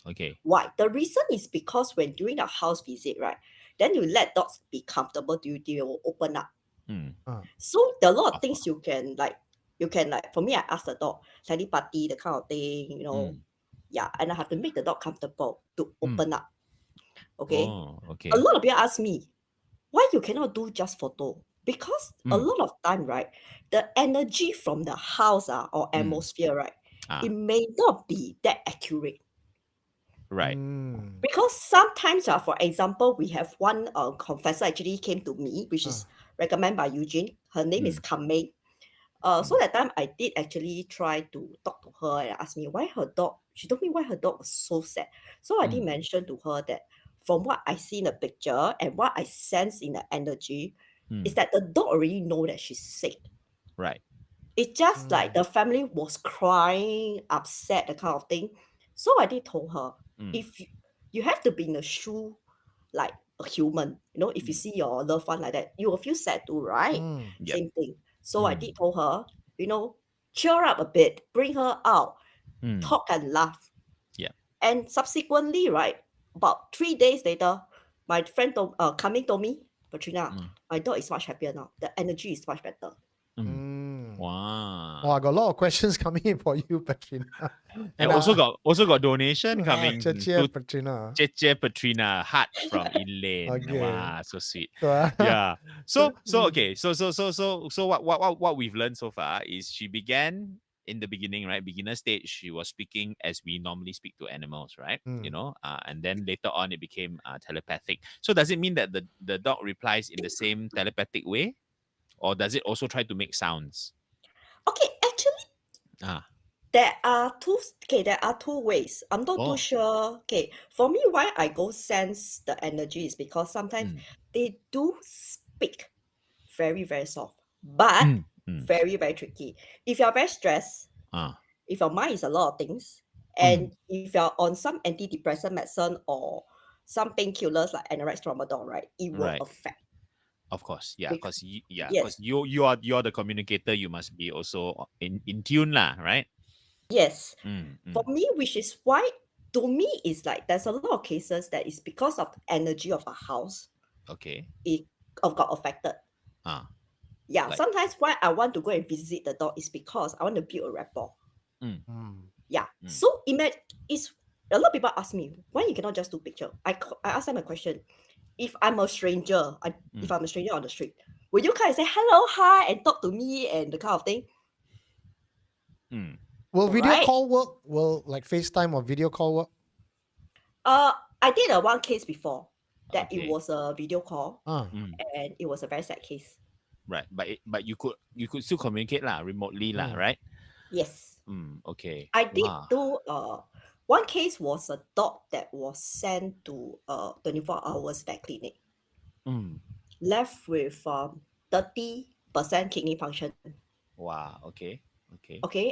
okay. Why? The reason is because when during a house visit, right, then you let dogs be comfortable, they will open up. Mm, So there are a lot of of things course. you can for me, I ask the dog, telepathy, the kind of thing, Mm, yeah, and I have to make the dog comfortable to mm. open up. Okay. Oh, A okay. lot of people ask me, why you cannot do just photo? Because a Mm, lot of time, right, the energy from the house or mm. atmosphere, right, it Ah, may not be that accurate. right. Because sometimes, for example, we have one confessor actually came to me, which is recommended by Eugene. Her name is Mm, Kamei. So that time I did actually try to talk to her and ask me why her dog. She told me why her dog was so sad. So I did mm, mention to her that from what I see in the picture and what I sense in the energy, is mm. that the dog already know that she's sick. Right. It's just like the family was crying, upset, the kind of thing. So I did told her, Mm, if you have to be in the shoe like a human, if you mm. see your loved one like that, you will feel sad too, right? Yep. Same thing. So I Mm, did told her, cheer up a bit, bring her out, mm. talk and laugh. Yep. And subsequently, right, about 3 days later, my friend coming told me, Patrina, Mm, my dog is much happier now. The energy is much better. mm. Oh, Wow. I got a lot of questions coming in for you, Petrina. And also got donation coming Cheer, to Petrina. Cheche Petrina heart from Elaine. Okay. Wow, so sweet. So, Yeah. So okay. So what we've learned so far is she began in the beginning, right, beginner stage, she was speaking as we normally speak to animals, right? You Mm. know, and then later on it became telepathic. So does it mean that the dog replies in the same telepathic way, or does it also try to make sounds? Okay, actually, Ah, there are two ways. I'm not too oh, sure. Okay, for me, why I go sense the energy is because sometimes mm, they do speak very, very soft, but mm, mm, very, very tricky. If you're very stressed, ah, if your mind is a lot of things, mm, and if you're on some antidepressant medicine or some painkillers like Anorex Tramadol, right, it will right. affect. Of course, yeah, Bec- because yes, you're the communicator. You must be also in tune, lah, right? yes. Mm, For mm, me, which is why to me it's like there's a lot of cases that is because of the energy of a house okay. it got affected. Ah, Yeah, like, sometimes why I want to go and visit the dog is because I want to build a rapport. mm, Mm. Yeah. mm, So imagine it's a lot of people ask me why you cannot just do picture. I ask them a question. If I'm a stranger, if mm, I'm a stranger on the street, will you kind of say hello, hi, and talk to me and the kind of thing? mm. Will All video right. call work? Will like FaceTime or video call work? Uh, I did a one case before that it Okay. was a video call Ah. Mm, and it was a very sad case. right, but you could still communicate lah remotely lah, Mm. right? Yes. Okay. I did Wow. do one case was a dog that was sent to 24 hours vet clinic, Mm. left with 30% kidney function. Wow. Okay. Okay. Okay.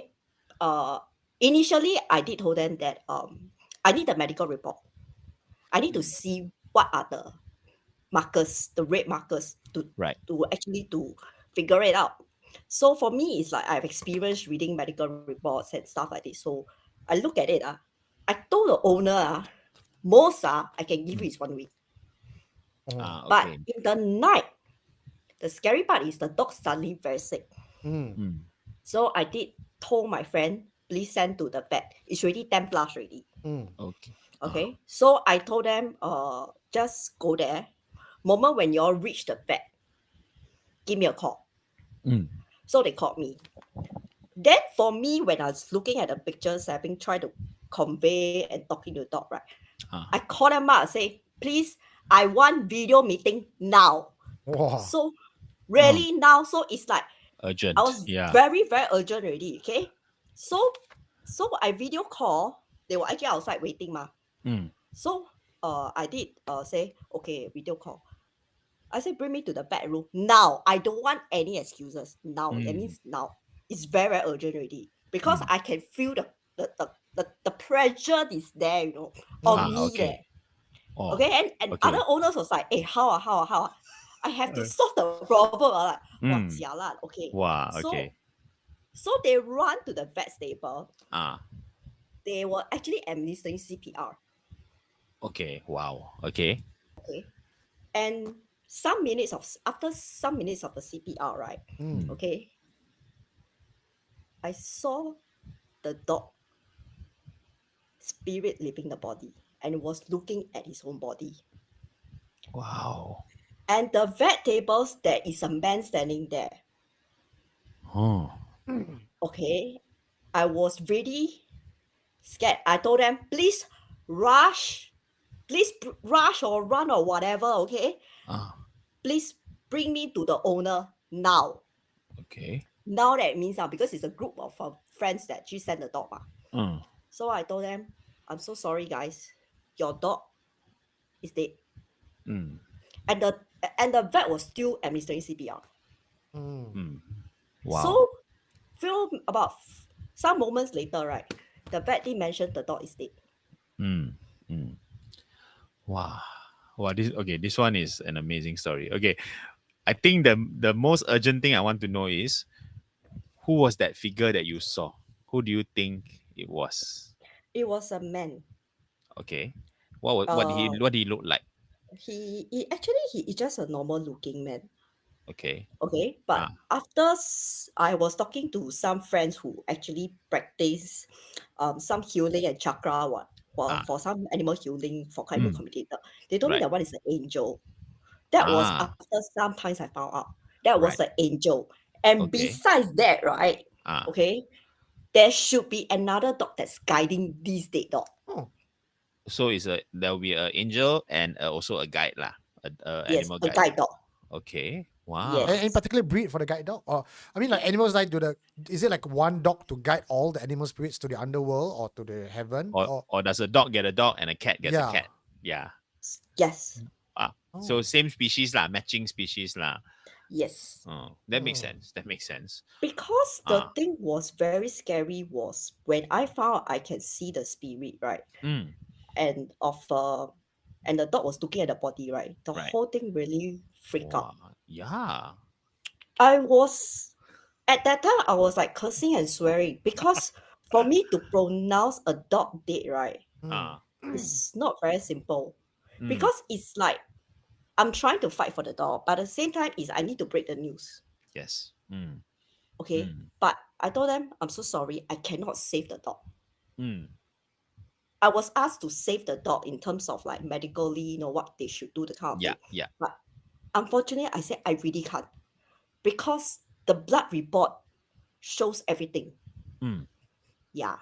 Uh Initially I did told them that I need a medical report. I need to Mm. see what are the markers, the red markers Right. to actually to figure it out. So for me, it's like I've experienced reading medical reports and stuff like this. So I look at it. I told the owner, most I can give you Mm. is 1 week. Oh. But Okay. in the night, the scary part is the dog suddenly very sick. Mm. Mm. So I did told my friend, please send to the vet. It's already 10 plus already. Mm. Okay. Okay. So I told them, just go there. Moment when you all reach the vet, give me a call. Mm. So they called me. Then for me, when I was looking at the pictures, having tried to convey and talking to the dog, right? I Ah. call them up and say, please, I want video meeting now. Wow. So really now, so it's like I Urgent. was Yeah. very, very urgent already. Okay. So I video call, they were actually outside waiting ma. Mm. So I did say, okay, video call. I said, bring me to the bedroom now. I don't want any excuses now. That Mm. means now. It's very, very urgent already because Mm. I can feel the pressure is there, on Mm. me there. Okay. Oh. Okay, and other Okay. owners was like, hey, how? I have to solve the problem. I'm like, wow, Mm. jialat. Okay, Wow. so Okay. they run to the vet stable. Ah. They were actually administering CPR. Okay. Wow. Okay. Okay, and after some minutes of the CPR, right? Mm. Mm. Okay, I saw the dog spirit leaving the body and was looking at his own body. Wow. And the vet tables, there is a man standing there. Oh. Okay, I was really scared. I told them, please rush, rush or run or whatever. Okay, Ah. please bring me to the owner now. Okay. Now that means because it's a group of friends that she sent the dog. Mm. So I told them, I'm so sorry, guys. Your dog is dead. Mm. And the vet was still administering CPR. Mm. Mm. So, Wow. about some moments later, right, the vet did mention the dog is dead. Mm. Mm. Wow. Wow. This one is an amazing story. Okay. I think the most urgent thing I want to know is who was that figure that you saw? Who do you think it was? It was a man. Okay. What Uh, did he look like? he actually he is just a normal looking man. Okay. Okay, but Ah. after I was talking to some friends who actually practice some healing and chakra what Ah. for some animal healing for climate Mm. communicator. They told me Right. that one is an angel. That was Ah. after sometimes I found out that was Right. an angel. And Okay. besides that, right? Ah. Okay, there should be another dog that's guiding this dead dog. Oh, So there will be an angel and also a guide lah, Yes, animal a guide. guide dog. Okay. Yes. Wow. any particular breed for the guide dog? Or I mean, like animals like is it like one dog to guide all the animal spirits to the underworld or to the heaven? Or does a dog get a dog and a cat gets a Yeah. cat? Yeah. Yes. So Oh. same species lah, matching species lah. Yes. Oh, that makes Oh. sense. That makes sense. Because the Ah. thing was very scary was when I found I can see the spirit, right? Mm. And and the dog was looking at the body, right? The Right. whole thing really freaked out. Wow. Yeah. I was at that time I was like cursing and swearing because for me to pronounce a dog dead, right, Ah. it's not very simple. Mm. Because it's like I'm trying to fight for the dog, but at the same time is I need to break the news. Yes. Mm. Okay. Mm. But I told them, I'm so sorry, I cannot save the dog. Mm. I was asked to save the dog in terms of like medically, what they should do, the kind of Yeah. thing. Yeah. But unfortunately, I said I really can't because the blood report shows everything. Mm. Yeah.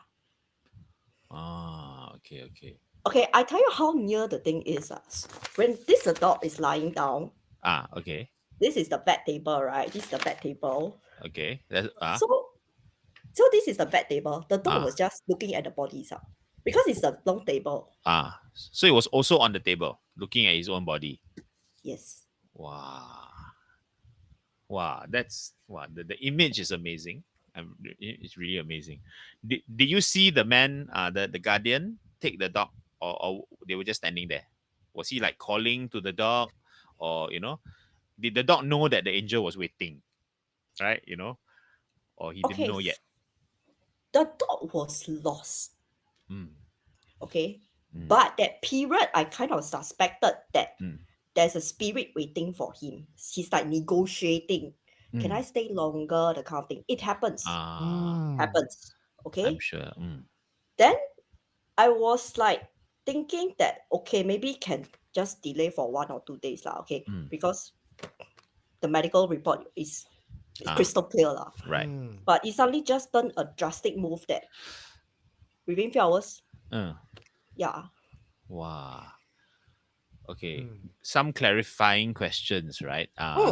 Okay. Okay. Okay, I tell you how near the thing is. When the dog is lying down, Okay. this is the bed table, right? This is the bed table. Okay. That's So this is the bed table. The dog was just looking at the body itself because it's a long table. So it was also on the table, looking at his own body. Yes. Wow. That's the image is amazing. It's really amazing. Did you see the man, the guardian, take the dog, or they were just standing there? Was he like calling to the dog, or did the dog know that the angel was waiting, right? Or he didn't Okay. know yet. The dog was lost. Mm. Okay. Mm. But that period, I kind of suspected that Mm. there's a spirit waiting for him. He's like negotiating. Can I stay longer? The kind of thing. It happens. Happens. Okay. I'm sure. Then I was like thinking that, okay, maybe can just delay for 1 or 2 days. Okay. Because the medical report is crystal clear. Right. But it suddenly just done a drastic move that within few hours. Yeah. Wow. Okay. Some clarifying questions, right?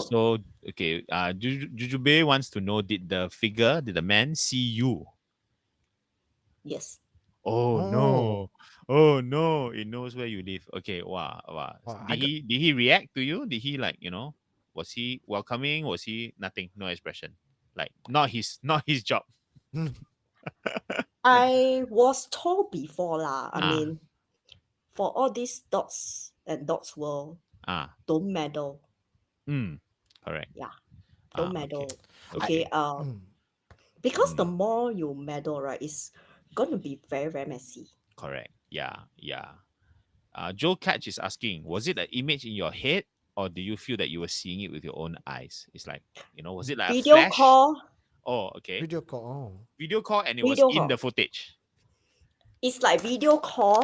So okay. Jujube wants to know: Did the man see you? Yes. Oh no! Oh no! It knows where you live. Okay. Wow. Did he react to you? Did he Was he welcoming? Was he nothing? No expression. Like not his job. I was told before I mean, for all these dogs and dogs world, don't meddle. Correct. Yeah. Don't Okay. meddle. Okay. Because the more you meddle, right, it's going to be very, very messy. Correct. Yeah. Joe Catch is asking, was it an image in your head, or do you feel that you were seeing it with your own eyes? It's like, was it like Video a flash? call. Oh, okay. Video call. Video call, and it Video was in call. the footage. It's like video call.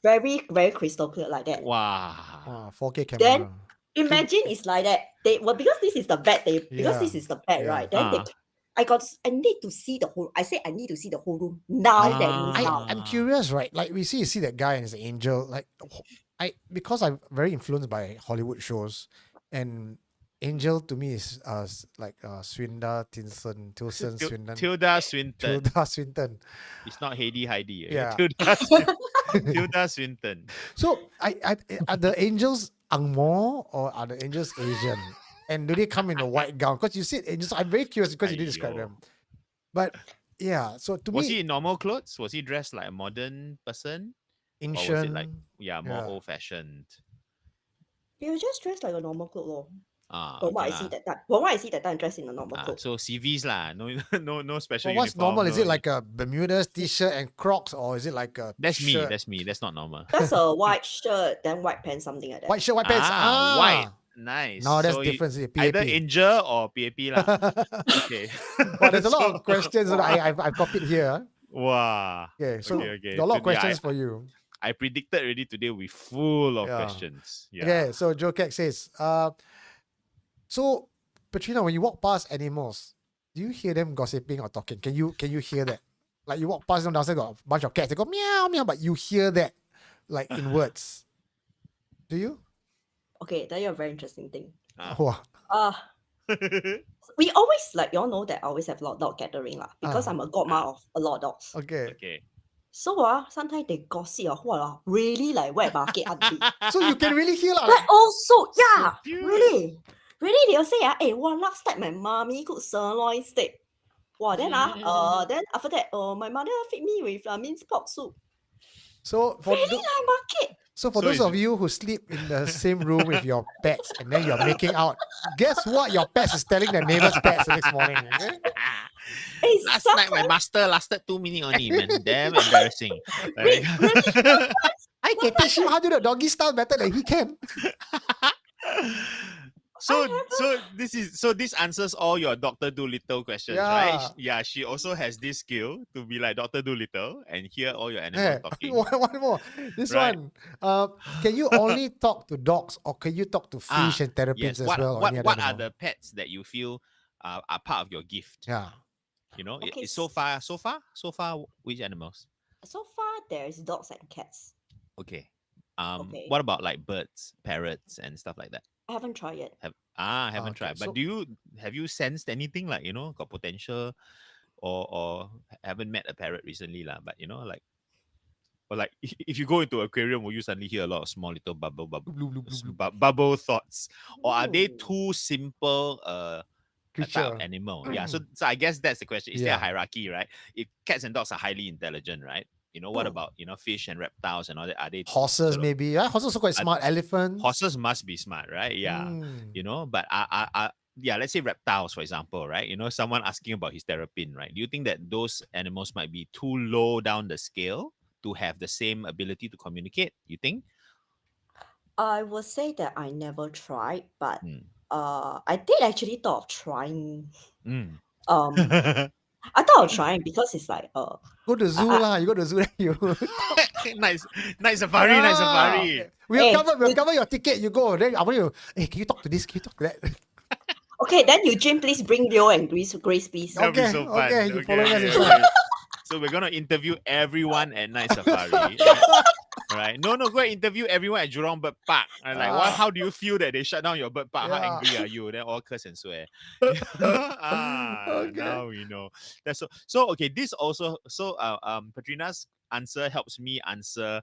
Very, very crystal clear like that. Wow. 4K camera. Then imagine it's like that. Because this is the bed, this is the bed, right? Then I need to see the whole. I say I need to see the whole room now. That means now. I'm curious, right? Like you see that guy and his angel. Like because I'm very influenced by Hollywood shows, and angel to me is like Tilson Swinton. Tilda Swinton. It's not Heidi. Yeah. Tilda Swinton. So are the angels Angmo or are the angels Asian? And do they come in a white gown? Because you said angels. I'm very curious because you did describe them. But yeah, so to me, was he in normal clothes? Was he dressed like a modern person? ancient, or was it like more old fashioned? They were just dressed like a normal clothes. From what I see that time. From what I see that time, dressed in a normal clothes. So CVs lah. No special. What's uniform, normal? Is it like a Bermuda's t-shirt and Crocs, or is it like a That's shirt? me. That's not normal. That's a white shirt, then white pants, something like that. White shirt, white pants. White. Nice. No, that's so different. Either angel or PAP lah. Okay. But there's a lot of questions that I've copied here. Wow. Okay, so okay. got a lot of questions for you. I predicted already today we're full of questions. Yeah. Okay, so Joe Keck says, so Petrina, when you walk past animals, do you hear them gossiping or talking? Can you hear that? Like you walk past them downstairs, got a bunch of cats. They go meow meow, but you hear that like in words. Do you? Okay, tell you a very interesting thing. Wow. We always, like, you all know that I always have a lot of dog gathering lah, because I'm a godma of a lot of dogs. Okay. Okay. So sometimes they gossip of what really like wet market auntie. So you can really hear Like also, yeah, cute. really. They'll say, last time my mommy cooked sirloin steak. Wow, then then after that, my mother feed me with minced pork soup. So for Really like market. So for So those it's- of you who sleep in the same room with your pets and then you're making out, guess what your pets is telling the neighbor's pets the next morning? Okay? It's Last night my master lasted 2 minutes only, man. Damn embarrassing. Really? I can teach you how to do the doggy style better than he can. So this answers all your Dr. Dolittle questions, right? Yeah, she also has this skill to be like Dr. Dolittle and hear all your animals talking. One more. This Right. one. Can you only talk to dogs or can you talk to fish and terrapins Yes. as well? or any other What are animal? the pets that you feel are part of your gift? Yeah. You know, Okay, so far, which animals? So far, there's dogs and cats. Okay. Okay. What about like birds, parrots, and stuff like that? I haven't tried yet. Haven't Okay, tried. But so- have you sensed anything like, you know, got potential or haven't met a parrot recently lah, but you know, like, or like if you go into aquarium, will you suddenly hear a lot of small little bubble thoughts? Or are they Ooh. too simple a type Creature. of animal? Yeah. So I guess that's the question. Is there a Yeah. hierarchy, right? If cats and dogs are highly intelligent, right? You know, what Hmm. about, you know, fish and reptiles and all that? Are they Horses, sort of- maybe. Yeah, horses are quite smart. Elephants. Horses must be smart, right? Yeah. Mm. You know, but yeah, let's say reptiles, for example, right? You know, someone asking about his terrapin, right? Do you think that those animals might be too low down the scale to have the same ability to communicate? You think? I would say that I never tried, but Mm. I did actually thought of trying. Mm. I thought of trying because it's like Go to zoo lah. You go to zoo, then you. nice safari, nice safari. Okay. We'll Hey, cover your ticket. You go. Then I want you. Hey, can you talk to this? Can you talk to that? okay. Then Eugene, please bring Leo and Grace, please. That'll be Okay, so fun. okay, you following us inside. So we're gonna interview everyone at Night Safari. Right? No, go and interview everyone at Jurong Bird Park. And like, Ah. how do you feel that they shut down your bird park? How Yeah. angry are you? Then all curse and swear. Okay. Now we know. That's so okay. This also Patrina's answer helps me answer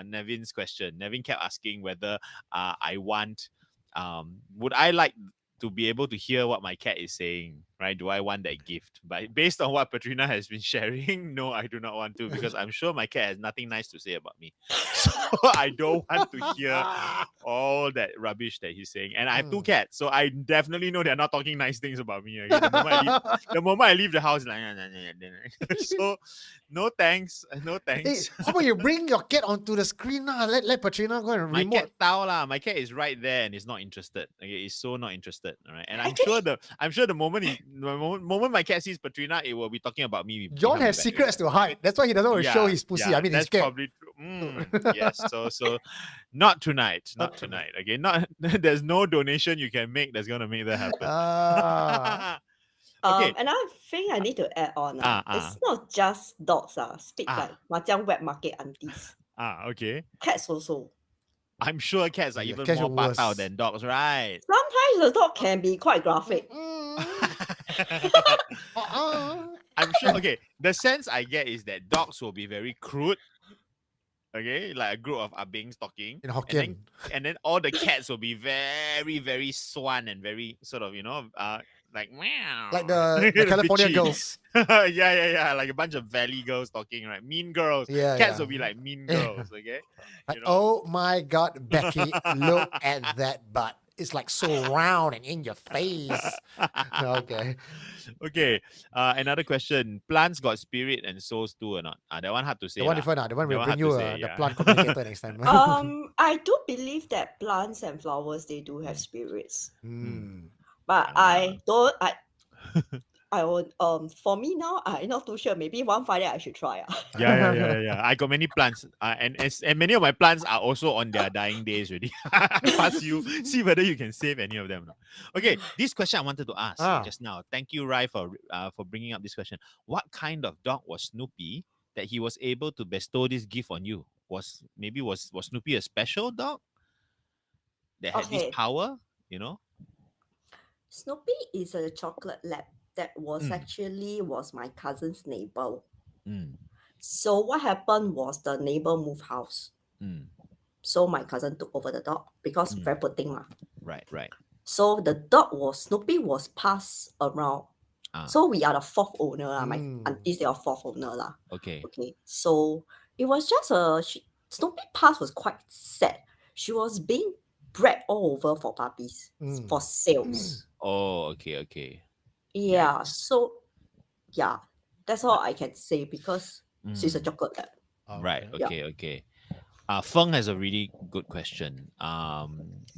Nevin's question. Nevin kept asking whether I want would I like to be able to hear what my cat is saying, right? Do I want that gift? But based on what Petrina has been sharing, no, I do not want to, because I'm sure my cat has nothing nice to say about me. So I don't want to hear all that rubbish that he's saying. And I have two cats, so I definitely know they're not talking nice things about me. Okay? The moment I leave the house, like, so no thanks. No Hey, thanks. how about you bring your cat onto the screen lah? Let Patrina go and My remote. cat Tao lah. My cat is right there and is not interested. Okay, he's so not interested. All right, and I'm Actually- sure the moment my cat sees Patrina, it will be talking about me. John has secrets to hide. That's why he doesn't want to show his pussy. I mean, he's that's scared. probably true. Yes, so not tonight. Not tonight. Okay, not there's no donation you can make that's gonna make that happen. Ah. Okay. Another thing I need to add on. It's Ah. not just dogs. Speak Ah. like macam wet market aunties. Okay. Cats also. I'm sure cats are Yeah, even cats more are worse. patao than dogs, right? Sometimes the dog can be quite graphic. I'm sure. Okay, the sense I get is that dogs will be very crude. Okay, like a group of abings talking, In Hokkien. and then all the cats will be very, very swan and very sort of, like meow, Like the California bitchy. girls. yeah, like a bunch of valley girls talking, right? Mean girls. Yeah, Cats yeah. will be like mean Yeah. girls. Okay. Like, You know? oh my God, Becky, look at that butt. It's like so round and in your face. Okay. Okay. Another question: plants got spirit and souls too or not? That one hard to say. The one lah. different. The one That we'll one bring hard you to say, the yeah. plant communicator next time. I do believe that plants and flowers they do have spirits, Hmm. but I don't. I would for me now, I'm not too sure. Maybe one Friday I should try. Yeah. I got many plants, and many of my plants are also on their dying days already. I pass you, see whether you can save any of them. Or not. Okay, this question I wanted to ask Ah. just now. Thank you, Rai, for bringing up this question. What kind of dog was Snoopy that he was able to bestow this gift on you? Was Snoopy a special dog that had this Okay, power? You know. Snoopy is a chocolate lab that was Mm, actually was my cousin's neighbor. mm, So what happened was the neighbor moved house. mm, So my cousin took over the dog because mm. very poor thing lah. Right. So the dog was Snoopy was passed around. Ah, So we are the fourth owner lah. My Mm. aunties they are fourth owner lah. okay. Okay. So it was just Snoopy pass was quite sad. She was being bred all over for puppies for sales. Oh, okay. Yeah. Yikes. So yeah, that's all I can say because she's a Mm. chocolate lab. Right. Okay. Yeah. Okay. Feng has a really good question.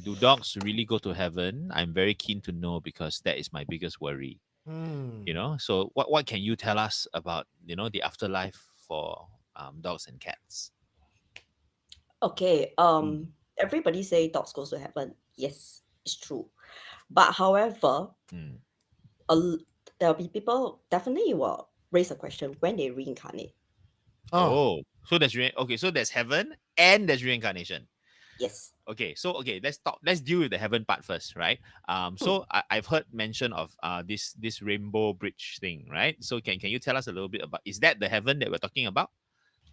Do dogs really go to heaven? I'm very keen to know because that is my biggest worry. Mm. You know, so what can you tell us about the afterlife for dogs and cats? Okay. Mm, Everybody say dogs goes to heaven. Yes, it's true. But however, mm. a l- there'll be people definitely will raise a question when they reincarnate. Oh. Oh, so so there's heaven and there's reincarnation. Yes. Okay, let's deal with the heaven part first, right? Hmm. So I've heard mention of this rainbow bridge thing, right? So can you tell us a little bit about, is that the heaven that we're talking about?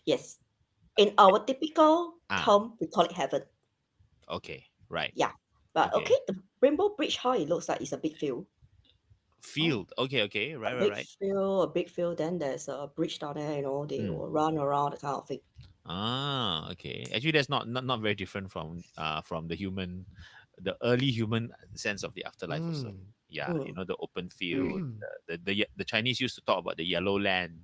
Yes. In our typical Ah, term, we call it heaven. okay, right. Yeah. But okay, Okay. the rainbow bridge, how it looks like is a big field. Field. Okay, A right, big right. field, a big field, then there's a bridge down there, they Mm. will run around the kind of thing. Ah, okay. Actually, that's not very different from the early human sense of the afterlife also. Mm. Yeah, Mm. the open field. The Chinese used to talk about the yellow land,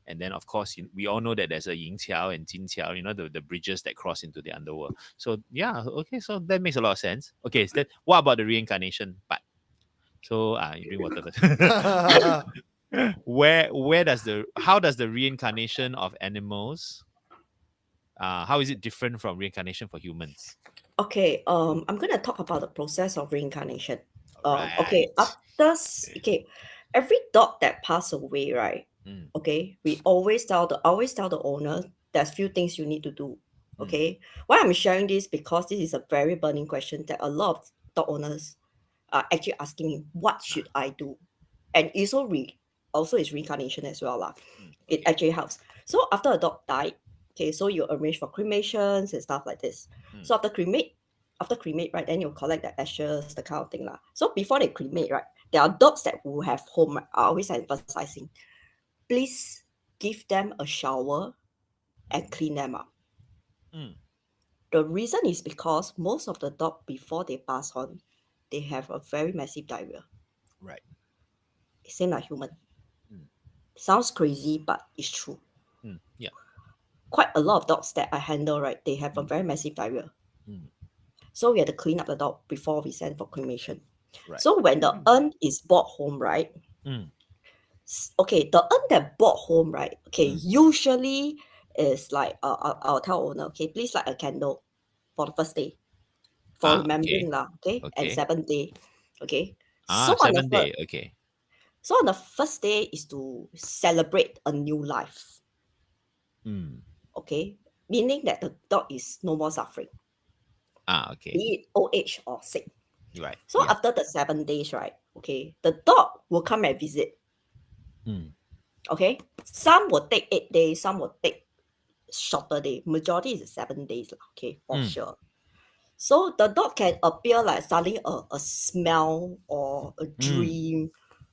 and then of course we all know that there's a Ying Qiao and Jin Qiao, the bridges that cross into the underworld. So yeah, okay, so that makes a lot of sense. Okay, so what about the reincarnation part? So you drink water first. Where does the how does the reincarnation of animals, how is it different from reincarnation for humans? Okay, I'm gonna talk about the process of reincarnation. All Okay, right. okay, every dog that pass away, right? Mm, Okay, we always tell the owner there's few things you need to do. mm, Okay, why I'm sharing this because this is a very burning question that a lot of dog owners are actually asking me, what should I do? And also is reincarnation as well lah. It okay. actually helps. So after a dog died, okay, so you arrange for cremations and stuff like this. Mm, So after cremate, right, then you collect the ashes, the kind of thing lah. So before they cremate, right, there are dogs that will have home. Right, I always emphasizing, please give them a shower and clean them up. mm, The reason is because most of the dog before they pass on, they have a very massive diarrhea. right. Same like human. Mm, Sounds crazy, but it's true. yeah. Quite a lot of dogs that I handle, right, they have a Mm, very massive diarrhea. mm, So we have to clean up the dog before we send for cremation. right. So when the urn is brought home, right? Mm, Okay, the urn that brought home, right? Okay, mm. usually is like I'll tell owner, okay, please light a candle for the first day for Okay. remembering lah, okay, and Okay. 7th day, okay. So on the 7 day. Okay. first day is to celebrate a new life, Mm. okay, meaning that the dog is no more suffering, Okay. be it old age or sick. Right. So Yeah. after the 7 days, right? Okay, the dog will come and visit. Mm, Okay, some will take 8 days, some will take shorter day. Majority is 7 days, lah, okay, for mm, sure. So the dog can appear like suddenly a smell or a mm, dream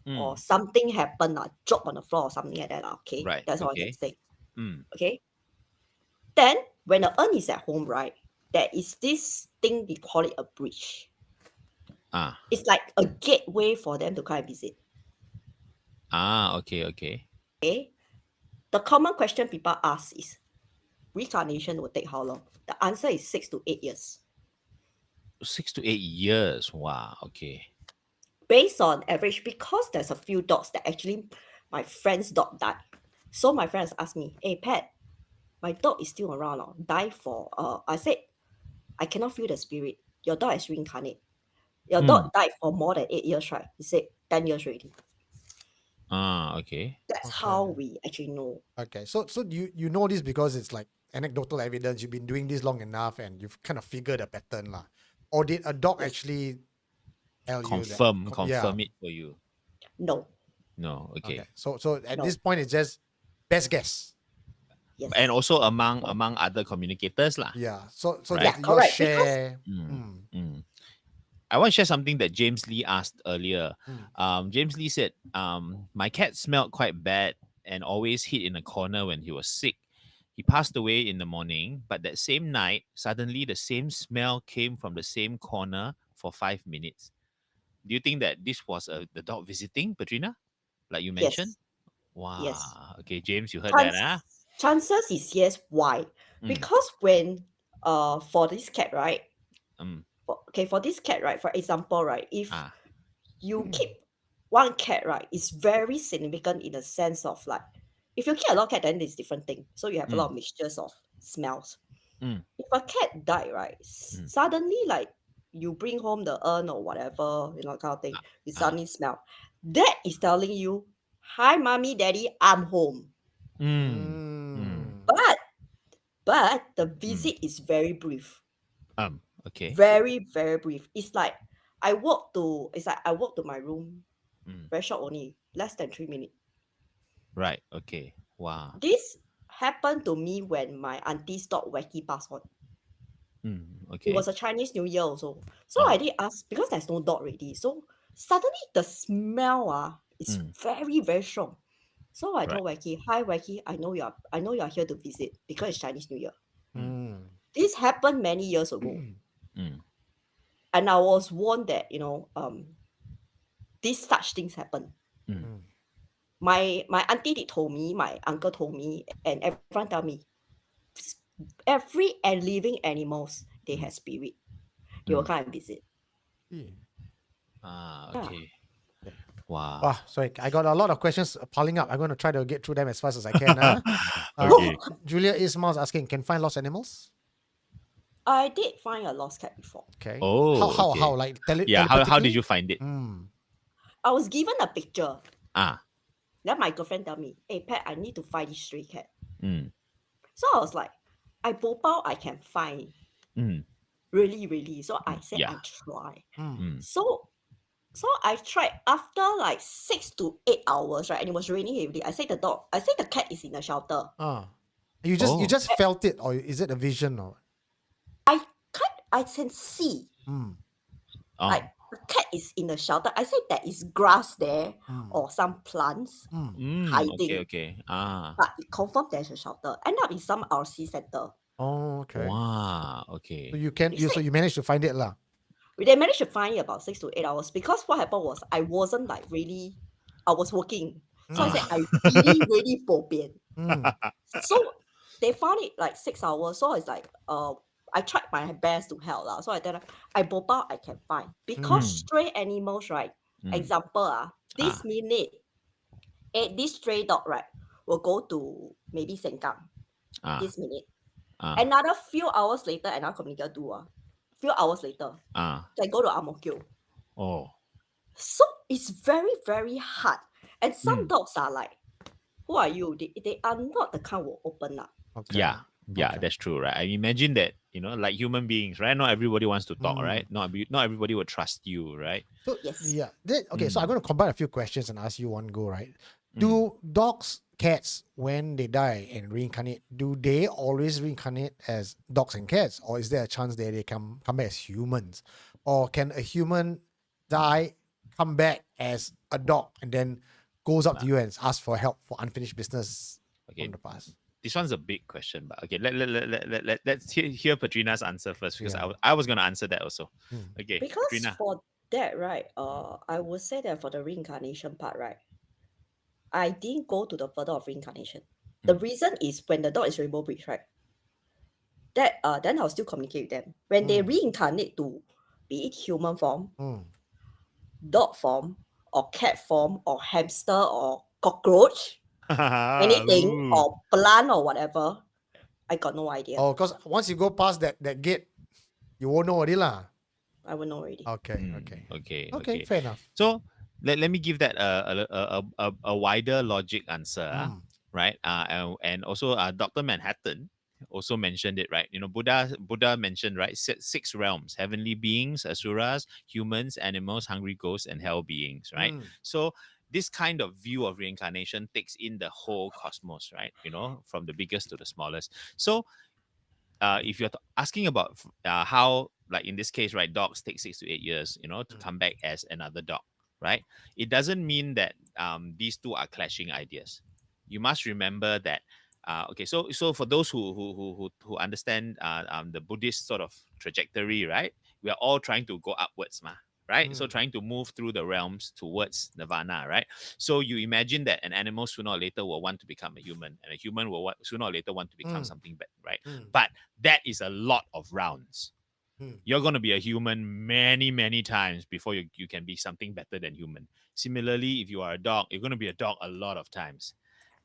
or mm. something happen, drop on the floor or something like that. Okay, Right. that's all I can Okay. say. Mm. Okay. Then when the urn is at home, right? There is this thing we call it a bridge. Ah. It's like a gateway for them to come and visit. Okay. Okay. Okay. The common question people ask is reincarnation will take how long? The answer is 6 to 8 years. 6 to 8 years. Wow. Okay. based on average, because there's a few dogs that actually my friend's dog died. So my friends asked me, hey Pat, my dog is still around or die for I said, I cannot feel the spirit. Your dog is reincarnated. Your dog died for more than 8 years, right? He said 10 years already. Okay. That's Okay. how we actually know. Okay, so you know this because it's like anecdotal evidence. You've been doing this long enough, and you've kind of figured a pattern, lah. Or did a dog Yes. actually tell you that? Confirm it for you. No. No, okay. Okay. So at No. this point, it's just best guess. Yes. And also among other communicators lah. Yeah. So Right. Yeah, that your correct. Because share. I want to share something that James Lee asked earlier. Mm. James Lee said, my cat smelled quite bad and always hid in a corner when he was sick. He passed away in the morning, but that same night, suddenly the same smell came from the same corner for 5 minutes. Do you think that this was the dog visiting, Patrina? Like you mentioned? yes. Wow. Yes. Okay, James, you heard that, huh? Chances is yes. Why? Because when for this cat, right? For this cat, right? For example, right? If you keep one cat, right, it's very significant in the sense of like, if you keep a lot of cat, then it's different thing. So you have a lot of mixtures of smells. If a cat died, right, suddenly like you bring home the urn or whatever, kind of thing, you suddenly smell. That is telling you, hi, mommy, daddy, I'm home. But the visit is very brief. Okay. Very, very brief. It's like I walk to my room, very short only, less than 3 minutes. Right. Okay. Wow. This happened to me when my auntie's dog Wacky passed on. Okay. It was a Chinese New Year also. So I did ask, because there's no dog already. So suddenly the smell is very, very strong. So I told Wacky, hi Wacky, I know you're here to visit because it's Chinese New Year. This happened many years ago. And I was warned that, these such things happen. My auntie did told me, my uncle told me, and everyone tell me, every living animals, they have spirit. They will come and visit. Okay. Wow. Wow, sorry, I got a lot of questions piling up. I'm going to try to get through them as fast as I can. Okay. Julia Ismail's asking, can find lost animals? I did find a lost cat before. Okay. Oh, How okay. like Yeah, how did you find it? I was given a picture. Then my girlfriend tell me, hey Pat, I need to find this stray cat. Mm. So I was like, I popao, I can find. Really, really. So I said I try. So I tried after like 6 to 8 hours, right? And it was raining heavily. I said the cat is in the shelter. You just felt it, or is it a vision? Or I can see. Oh. Like the cat is in the shelter. I said there is grass there or some plants hiding. Okay. But it confirmed there's a shelter. End up in some RC center. Oh, okay. Wow. Okay. So you managed to find it, lah. They managed to find it about 6 to 8 hours, because what happened was I wasn't like really, I was working. So I said I really, really bo bian. So they found it like 6 hours. So it's like I tried my best to help lah. So I tell them, I bo bao, I can find. Because stray animals, right? Example, this minute, this stray dog, right, will go to maybe Sengkang. This minute. Another few hours later, another communicator do. Few hours later, they go to Ang Mo Kio. Oh. So it's very, very hard. And some dogs are like, who are you? They are not the kind who will open up. Okay. Yeah, Okay. that's true, right? I imagine that, like human beings, right? Not everybody wants to talk, right? Not everybody will trust you, right? So, Yes. Yeah. Okay, so I'm going to combine a few questions and ask you one go, right? Do dogs, cats, when they die and reincarnate, do they always reincarnate as dogs and cats? Or is there a chance that they come back as humans? Or can a human die, come back as a dog, and then goes up to you and asks for help for unfinished business from the past? This one's a big question, but okay, let's hear Patrina's answer first, because I was going to answer that also. Okay, Because Patrina. for that, right, I would say that for the reincarnation part, right, I didn't go to the further of reincarnation. The reason is when the dog is rainbow bridge, right? That then I'll still communicate with them. When they reincarnate to be it human form, dog form or cat form or hamster or cockroach, anything Ooh. or plant or whatever, I got no idea. Oh, because once you go past that gate, you won't know already lah. I will know already. Okay, Mm, okay. okay. Okay, Okay. fair enough. So let me give that a wider logic answer, right? And also Dr. Manhattan also mentioned it, right? You know, Buddha mentioned, right, six realms: heavenly beings, asuras, humans, animals, hungry ghosts, and hell beings, right? So this kind of view of reincarnation takes in the whole cosmos, right? You know, from the biggest to the smallest. So if you're asking about how, like in this case, right, dogs take 6 to 8 years, you know, to come back as another dog, right? It doesn't mean that these two are clashing ideas. You must remember that. Okay, so for those who understand the Buddhist sort of trajectory, right? We are all trying to go upwards, ma, right? So trying to move through the realms towards nirvana, right? So you imagine that an animal sooner or later will want to become a human, and a human will sooner or later want to become something better, right? But that is a lot of rounds. You're going to be a human many, many times before you can be something better than human. Similarly, if you are a dog, you're going to be a dog a lot of times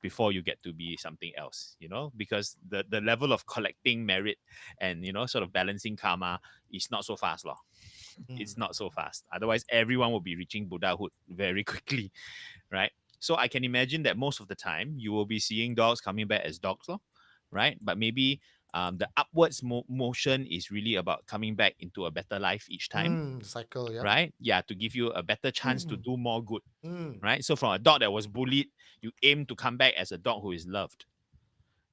before you get to be something else, you know, because the level of collecting merit and, you know, sort of balancing karma is not so fast, lor. It's not so fast. Otherwise, everyone will be reaching Buddhahood very quickly, right? So I can imagine that most of the time you will be seeing dogs coming back as dogs, lor, right? But maybe the upwards motion is really about coming back into a better life each time, Cycle, yeah. right? Yeah, to give you a better chance to do more good, Mm. right? So from a dog that was bullied, you aim to come back as a dog who is loved,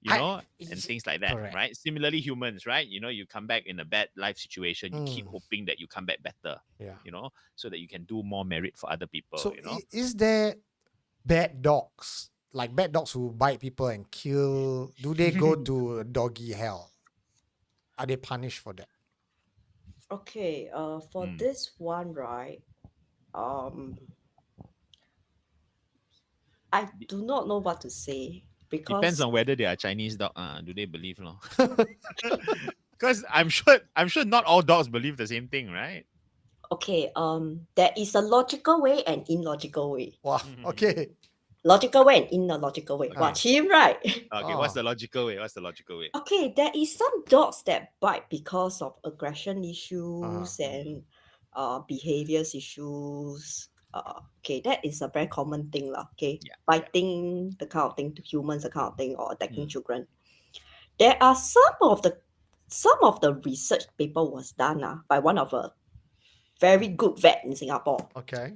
you know, and things like that, Correct. right? Similarly, humans, right? You know, you come back in a bad life situation, you keep hoping that you come back better, Yeah. you know, so that you can do more merit for other people, So you know. is there bad dogs, like bad dogs who bite people and kill? Do they go to doggy hell? Are they punished for that? Okay, for Mm. this one, right? Um, I do not know what to say Depends because on whether they are Chinese dog. Do they believe, no? Because I'm sure not all dogs believe the same thing, right? okay, there is a logical way and illogical way. Wow. Okay. Logical way and illogical way. Wow, Ah. chim, right? Okay, what's the logical way? What's the logical way? Okay, there is some dogs that bite because of aggression issues and behaviors issues. Okay, that is a very common thing lah. Okay, Yeah. biting the kind of thing to humans, the kind of thing, or attacking Mm. children. There are some of the research paper was done by one of a very good vet in Singapore Okay.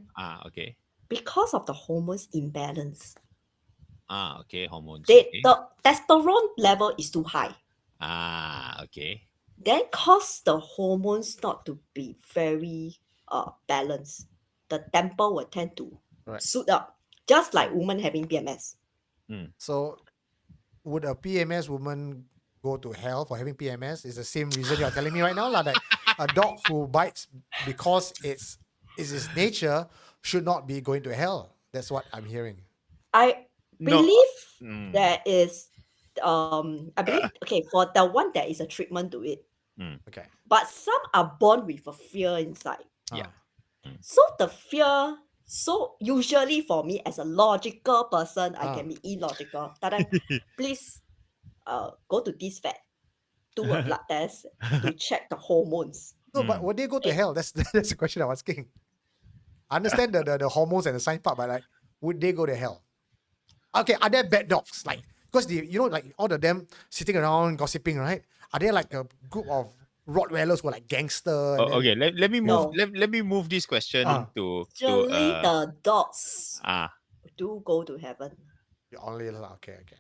Okay. because of the hormones imbalance. Okay, hormones. The Okay. testosterone level is too high. Okay. Then cause the hormones not to be very balanced. The temper will tend to Right. suit up, just like women having PMS. So would a PMS woman go to hell for having PMS? Is the same reason you're telling me right now, lah? Like a dog who bites because it's its nature should not be going to hell. That's what I'm hearing. I No. believe Mm. there is I believe okay, for the one there is a treatment to it. Okay. But some are born with a fear inside. Yeah. So the fear, so usually for me as a logical person, I can be illogical. Please go to this vet, do a blood test to check the hormones. No, but would they go to hell? That's the question I'm asking. I understand the hormones and the science part, but like, would they go to hell? Okay, are there bad dogs? Like, because like all of them sitting around gossiping, right? Are there like a group of Rottweilers who are like gangster? And Okay, let me move. No. Let me move this question to Usually the dogs ah do go to heaven. only okay. okay.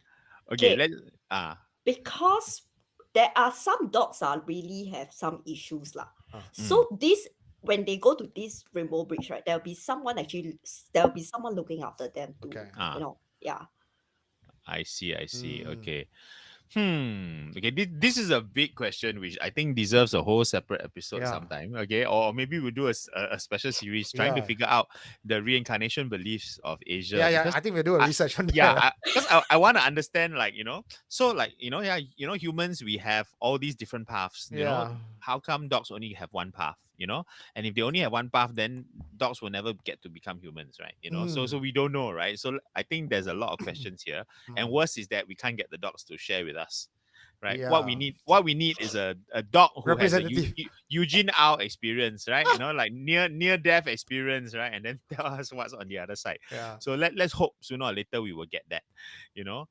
Okay. Let Because there are some dogs really have some issues lah. So this when they go to this rainbow bridge, right, there'll be someone looking after them too. Okay. You know, yeah. I see. Okay. Okay, this is a big question which I think deserves a whole separate episode Yeah. sometime. Okay, or maybe we'll do a special series trying to Yeah. figure out the reincarnation beliefs of Asia. Yeah. because I think we'll do a research on that. yeah, because I want to understand, like, you know, so like, you know, yeah, you know, humans, we have all these different paths. You know, Yeah. how come dogs only have one path? you know. And if they only have one path, then dogs will never get to become humans, right? You know, so we don't know, right? So I think there's a lot of questions here. And worse is that we can't get the dogs to share with us, right? Yeah. What we need is a dog who has a Representative. Eugene Ao experience, right? You know, like near death experience, right? And then tell us what's on the other side. Yeah. So let's hope sooner or later we will get that, you know.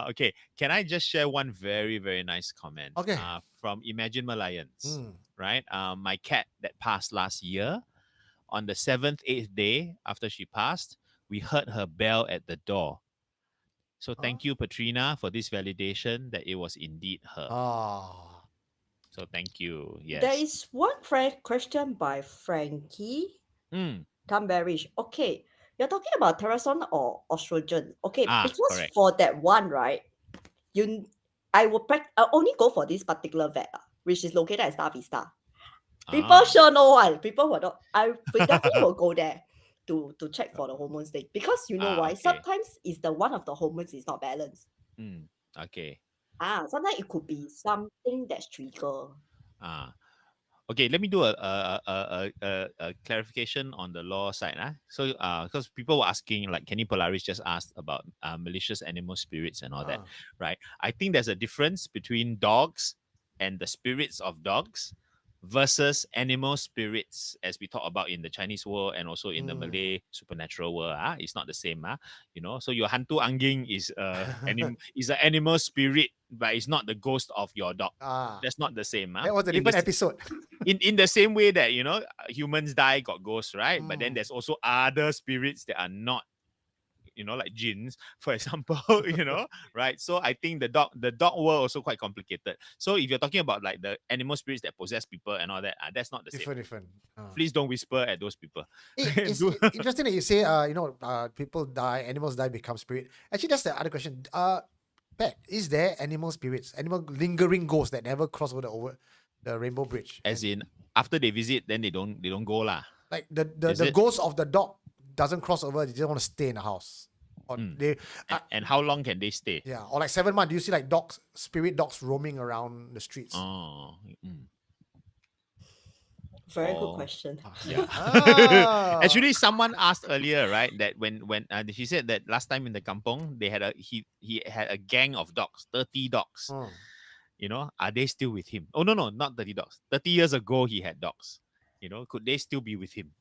Okay, can I just share one very very nice comment Okay. from Imagine Malayans, Mm. right? My cat that passed last year, on the seventh, eighth day after she passed, we heard her bell at the door. So thank you, Patrina, for this validation that it was indeed her. Ah. So thank you. There Yes. is one question by Frankie Mm. Tunberish. Okay, you're talking about Terrason or Ostrogen. Okay, because Correct. for that one, right, you I only go for this particular vet, which is located at Star Vista. People Ah. sure know one. People will not. We definitely will go there to check for the hormones thing, because you know why? Okay. Sometimes is the one of the hormones is not balanced. Mm. Okay. Sometimes it could be something that's trigger. Ah. Okay, let me do a clarification on the law side. So, because people were asking, like, Kenny Polaris just asked about malicious animal spirits and all that, right? I think there's a difference between dogs and the spirits of dogs versus animal spirits, as we talk about in the Chinese world and also in the Malay supernatural world. It's not the same. You know, so your hantu angging is is an animal spirit, but it's not the ghost of your dog. That's not the same. That was a different episode. In the same way that, you know, humans die, got ghosts, right? But then there's also other spirits that are not, you know, like jinns, for example. You know, right? So I think the dog world also quite complicated. So if you're talking about like the animal spirits that possess people and all that, that's not the same. Different. Please don't whisper at those people. It's interesting that you say, people die, animals die, become spirit. Actually, that's the other question. Pat, is there animal spirits, animal lingering ghosts that never cross over the Rainbow Bridge? As in, after they visit, then they don't go lah. Like the ghost of the dog doesn't cross over. They just want to stay in the house. Or they and how long can they stay? yeah, or like 7 months. Do you see like spirit dogs roaming around the streets? Oh. Very good question. Yeah. Ah. Actually, someone asked earlier, right, that when she said that last time in the kampong they had he had a gang of dogs, 30 dogs. You know, are they still with him? Oh no, not 30 dogs. 30 years ago he had dogs. You know, could they still be with him?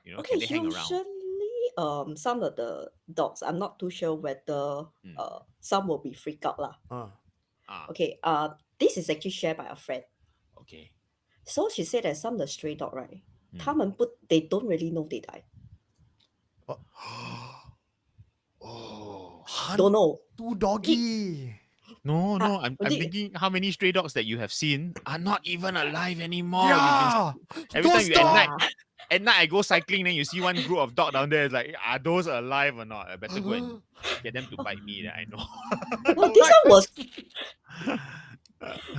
You know, Okay, can they hang around? usually, some of the dogs, I'm not too sure whether some will be freaked out lah. Okay, this is actually shared by a friend. Okay. So she said that some of the stray dog, right, they don't really know they died. Oh, Don't know. Too doggy. No, I'm thinking how many stray dogs that you have seen are not even alive anymore. Every time at night I go cycling, then you see one group of dog down there. It's like, are those alive or not? I better go and get them to bite me. That I know. No,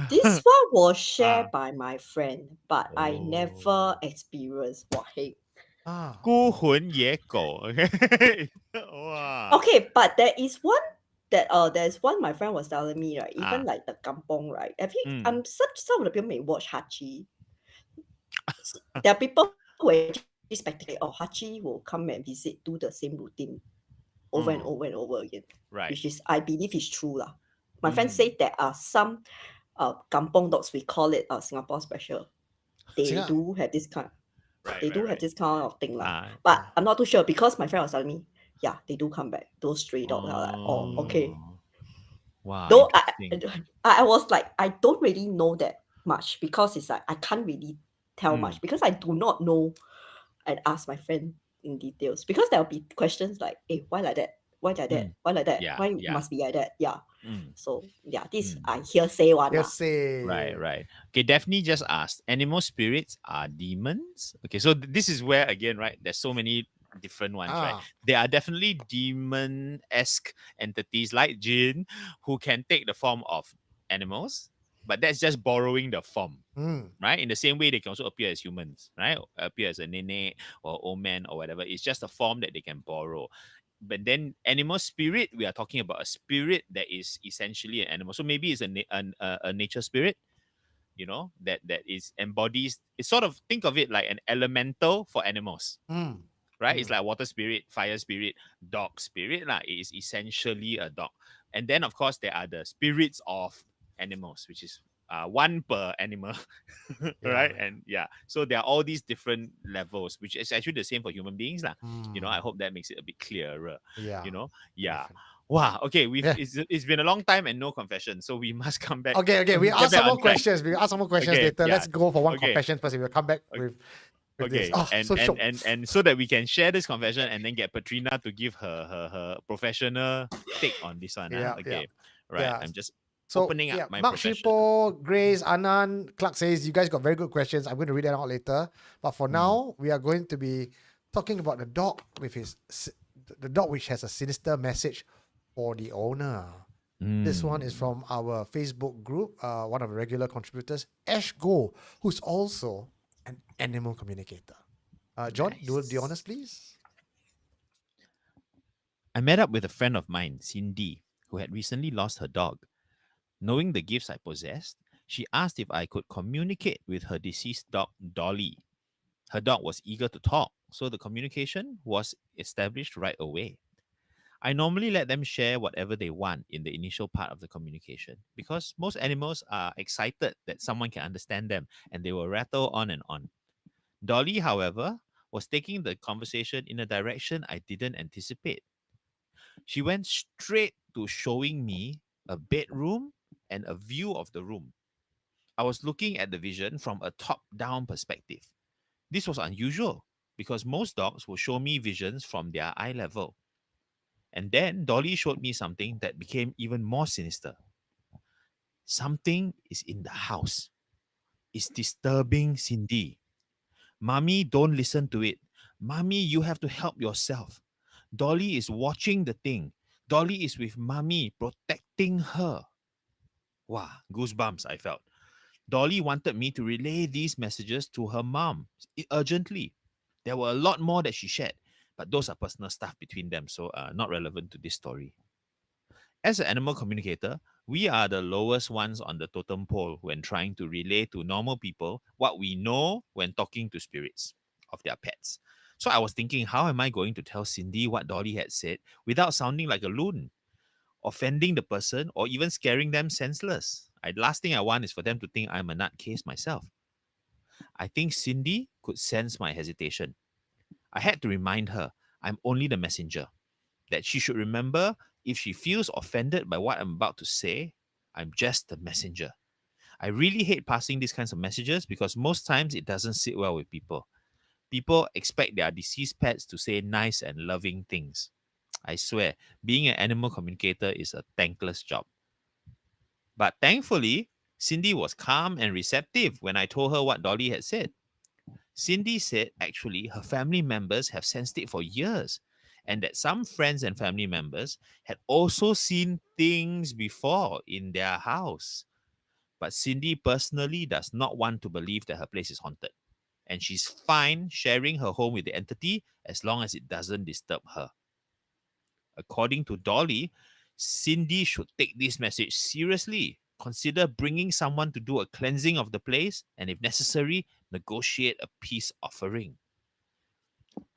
this one was shared by my friend, but I never experienced. Hey. 孤魂野狗. Wow. Okay, but there is one that there's one my friend was telling me, right? Even like the kampong, right? Some of the people may watch Hachi. There are people who actually speculate, Hachi will come and visit, do the same routine over and over and over again. Right. Which is, I believe, is true lah. My friend said there are some kampong dogs, we call it Singapore special. They do have this kind. Have this kind of thing lah. But I'm not too sure, because my friend was telling me, yeah, they do come back. Those stray dogs are like, okay. Wow. Though I was like, I don't really know that much, because it's like I can't really tell much, because I do not know and ask my friend in details, because there'll be questions like, hey, why like that? Why like that? Why like that? Why must be like that? Yeah. So yeah, this I hearsay one. Right. Okay, Daphne just asked, animal spirits are demons? Okay, so this is where, again, right, there's so many different ones, right? There are definitely demon-esque entities like jinn who can take the form of animals, but that's just borrowing the form, right? In the same way, they can also appear as humans, right? Appear as a nene or old man or whatever. It's just a form that they can borrow. But then animal spirit, we are talking about a spirit that is essentially an animal. So maybe it's a nature spirit, that is embodies. It's sort of, think of it like an elemental for animals, Mm. right? It's like water spirit, fire spirit, dog spirit. Like, it is essentially a dog. And then, of course, there are the spirits of animals, which is one per animal, right? Yeah. And yeah, so there are all these different levels, which is actually the same for human beings. Lah. I Mm. hope that makes it a bit clearer. Yeah. Yeah. Definitely. Wow. Okay, Yeah. it's been a long time and no confession, so we must come back. Okay. We Get ask back some more on track. questions. We ask some more questions Okay, later. yeah. Let's go for one Okay. confession first. We'll come back Okay. with this. Okay, Oh, and so and, shocked. and so that we can share this confession and then get Patrina to give her professional take on this one. Yeah. Okay, right. Yeah. I'm just So opening yeah, up my Mark profession. Shipo, Grace, Anand, Clark says you guys got very good questions. I'm going to read that out later. But for now, we are going to be talking about the dog with the dog which has a sinister message for the owner. This one is from our Facebook group, one of the regular contributors, Ash Go, who's also an animal communicator. John, do the honors, please. I met up with a friend of mine, Cindy, who had recently lost her dog. Knowing the gifts I possessed, she asked if I could communicate with her deceased dog, Dolly. Her dog was eager to talk, so the communication was established right away. I normally let them share whatever they want in the initial part of the communication because most animals are excited that someone can understand them and they will rattle on and on. Dolly, however, was taking the conversation in a direction I didn't anticipate. She went straight to showing me a bedroom and a view of the room. I was looking at the vision from a top down perspective. This was unusual because most dogs will show me visions from their eye level. And then Dolly showed me something that became even more sinister. Something is in the house. It's disturbing Cindy. Mommy, don't listen to it. Mommy, you have to help yourself. Dolly is watching the thing. Dolly is with Mommy, protecting her. Wow, goosebumps I felt. Dolly wanted me to relay these messages to her mom urgently. There were a lot more that she shared, but those are personal stuff between them, so not relevant to this story. As an animal communicator, we are the lowest ones on the totem pole when trying to relay to normal people what we know when talking to spirits of their pets. So I was thinking, how am I going to tell Cindy what Dolly had said without sounding like a loon, offending the person, or even scaring them senseless? Last thing I want is for them to think I'm a nutcase myself. I think Cindy could sense my hesitation. I had to remind her I'm only the messenger, that she should remember if she feels offended by what I'm about to say, I'm just the messenger. I really hate passing these kinds of messages because most times it doesn't sit well with people. People expect their deceased pets to say nice and loving things. I swear, being an animal communicator is a thankless job. But thankfully, Cindy was calm and receptive when I told her what Dolly had said. Cindy said actually her family members have sensed it for years and that some friends and family members had also seen things before in their house. But Cindy personally does not want to believe that her place is haunted. And she's fine sharing her home with the entity as long as it doesn't disturb her. According to Dolly, Cindy should take this message seriously. Consider bringing someone to do a cleansing of the place and, if necessary, negotiate a peace offering.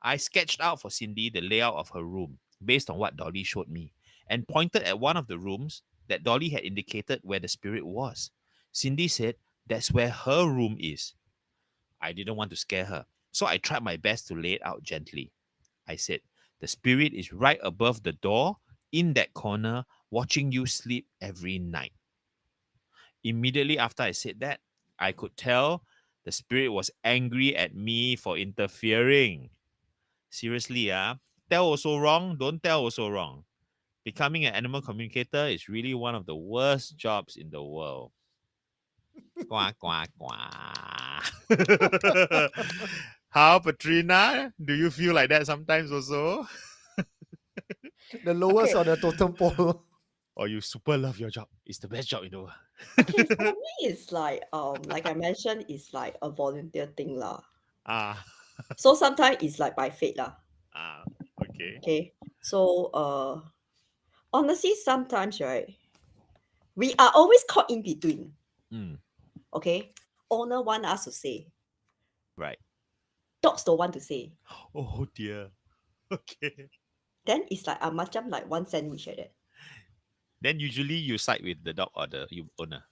I sketched out for Cindy the layout of her room based on what Dolly showed me and pointed at one of the rooms that Dolly had indicated where the spirit was. Cindy said that's where her room is. I didn't want to scare her, so I tried my best to lay it out gently. I said, the spirit is right above the door in that corner, watching you sleep every night. Immediately after I said that, I could tell the spirit was angry at me for interfering. Seriously, tell also wrong, don't tell also wrong. Becoming an animal communicator is really one of the worst jobs in the world. Quack, quack, quack. How, Patrina? Do you feel like that sometimes also? The lowest Okay. on the totem pole. Or you super love your job? It's the best job in the world. Okay, for me it's like I mentioned, it's like a volunteer thing lah. Ah, So sometimes it's like by fate lah. ah, okay. Okay. So honestly sometimes right, we are always caught in between. Mm, Okay, owner want us to say, Right. dogs don't want to say. Oh dear. Okay. Then it's like macam like one sandwich like that. Then usually you side with the dog or the owner.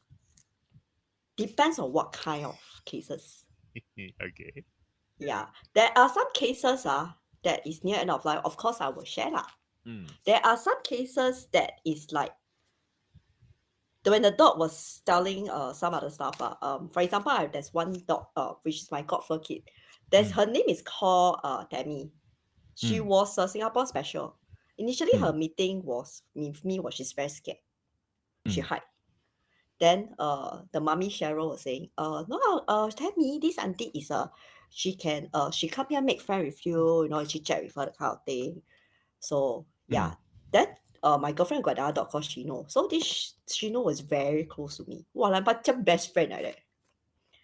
Depends on what kind of cases. Okay. Yeah, there are some cases that is near end of life. Of course, I will share lah. Mm. There are some cases that is like when the dog was telling some other stuff. For example, there's one dog which is my godfather kid. Her name is called Tammy. She Mm. was a Singapore special. Initially, her Mm. meeting was with me was she's very scared. She Mm. hide. Then the mommy Cheryl was saying, no, Tammy, this auntie is she can she come here make friend with you, you know, she chat with her that kind of thing. So yeah. Then my girlfriend got another dog called Shino. So this Shino was very close to me. Wow, like macam best friend like that.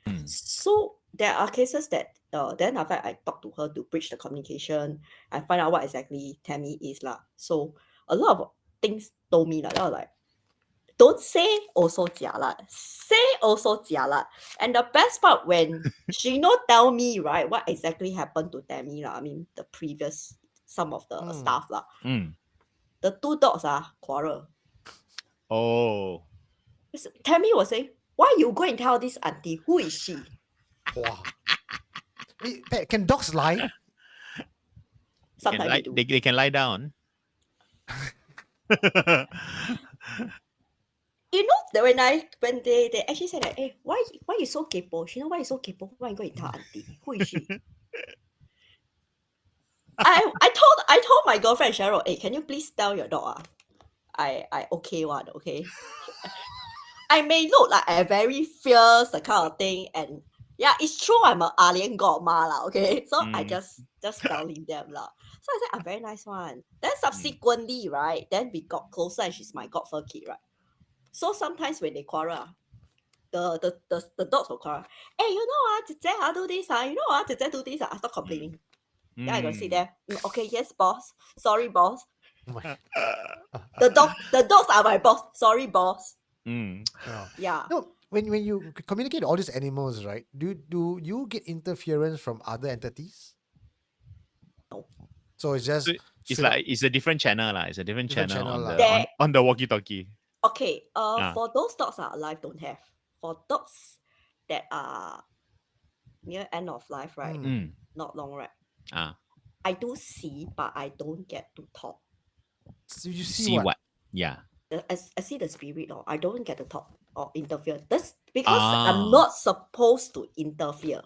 Mm. So there are cases that then after I talk to her to bridge the communication, I find out what exactly Tammy is lah. So a lot of things told me like don't say also jialat, say also jialat. And the best part when Shino tell me right what exactly happened to Tammy lah. I mean the previous some of the staff lah. Mm. The two dogs quarrel. Oh. Tammy was saying, why you go and tell this auntie? Who is she? Wow. Pat, can dogs lie? Sometimes they do. They can lie down. You know that when they actually said that, hey, why you so kaypoh? She know why you so kaypoh? Why you go and tell auntie? Who is she? I told my girlfriend Cheryl, hey, can you please tell your dog I okay one, okay? I may look like a very fierce the kind of thing, and yeah, it's true I'm a alien godma lah, okay? So I just telling them lah. So I said I'm very nice one. Then subsequently, right, then we got closer and she's my godfather kid, right? So sometimes when they quarrel, the dogs will quarrel. Hey, you know Zhe do this, you know Zhe do this, I start complaining. Then I go sit there. Okay, yes, boss. Sorry, boss. Oh my. The dogs are my boss. Sorry, boss. Oh. Yeah. No, when you communicate all these animals, right? Do you get interference from other entities? No. So it's just So it's straight up- like it's a different channel lah. It's a different Different channel, channel on lah. the on the walkie-talkie. Okay. For those dogs are alive, don't have. For dogs that are near end of life, right? Not long, right? I do see, but I don't get to talk. So you See what? Yeah. I see the spirit, or I don't get to talk or interfere. That's because I'm not supposed to interfere.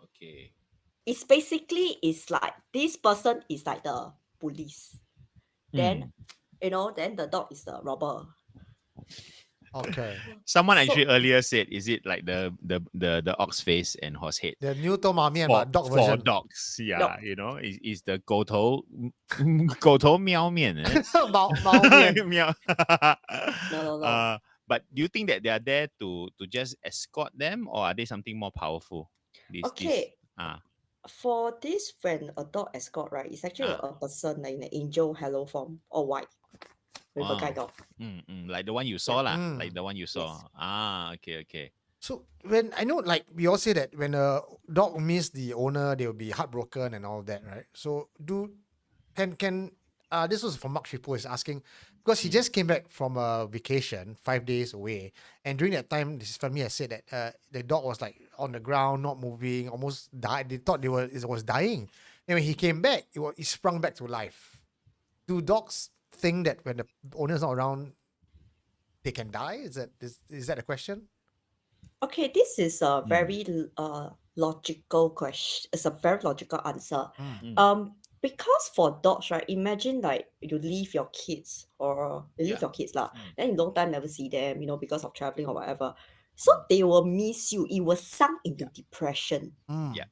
Okay. It's basically like this person is like the police. Then then the dog is the robber. Okay. Someone actually earlier said, is it like the ox face and horse head? The new Tomami for, but dog for version. dogs, yeah, Dog. you know, is the 狗头喵面, eh? Mao mian. Meow. No. But do you think that they are there to just escort them, or are they something more powerful? For this, when a dog escort, right, it's actually a person like in an angel hello form or white with a guide dog. Like the one you saw, lah. Like the one you saw. Yes. Okay. So when I know, like we all say that when a dog miss the owner, they will be heartbroken and all that, right? So can this was from Mark Shipo is asking because he just came back from a vacation 5 days away, and during that time, his family has said that the dog was like on the ground, not moving, almost died. They thought it was dying, and when he came back, it sprung back to life. Do dogs think that when the owner's not around, they can die? Is that a question? Okay, this is a very logical question. It's a very logical answer. Because for dogs, right? Imagine like you leave your kids or you leave your kids lah. Then in long time never see them, because of traveling or whatever. So they will miss you. It will sunk into depression. Yeah.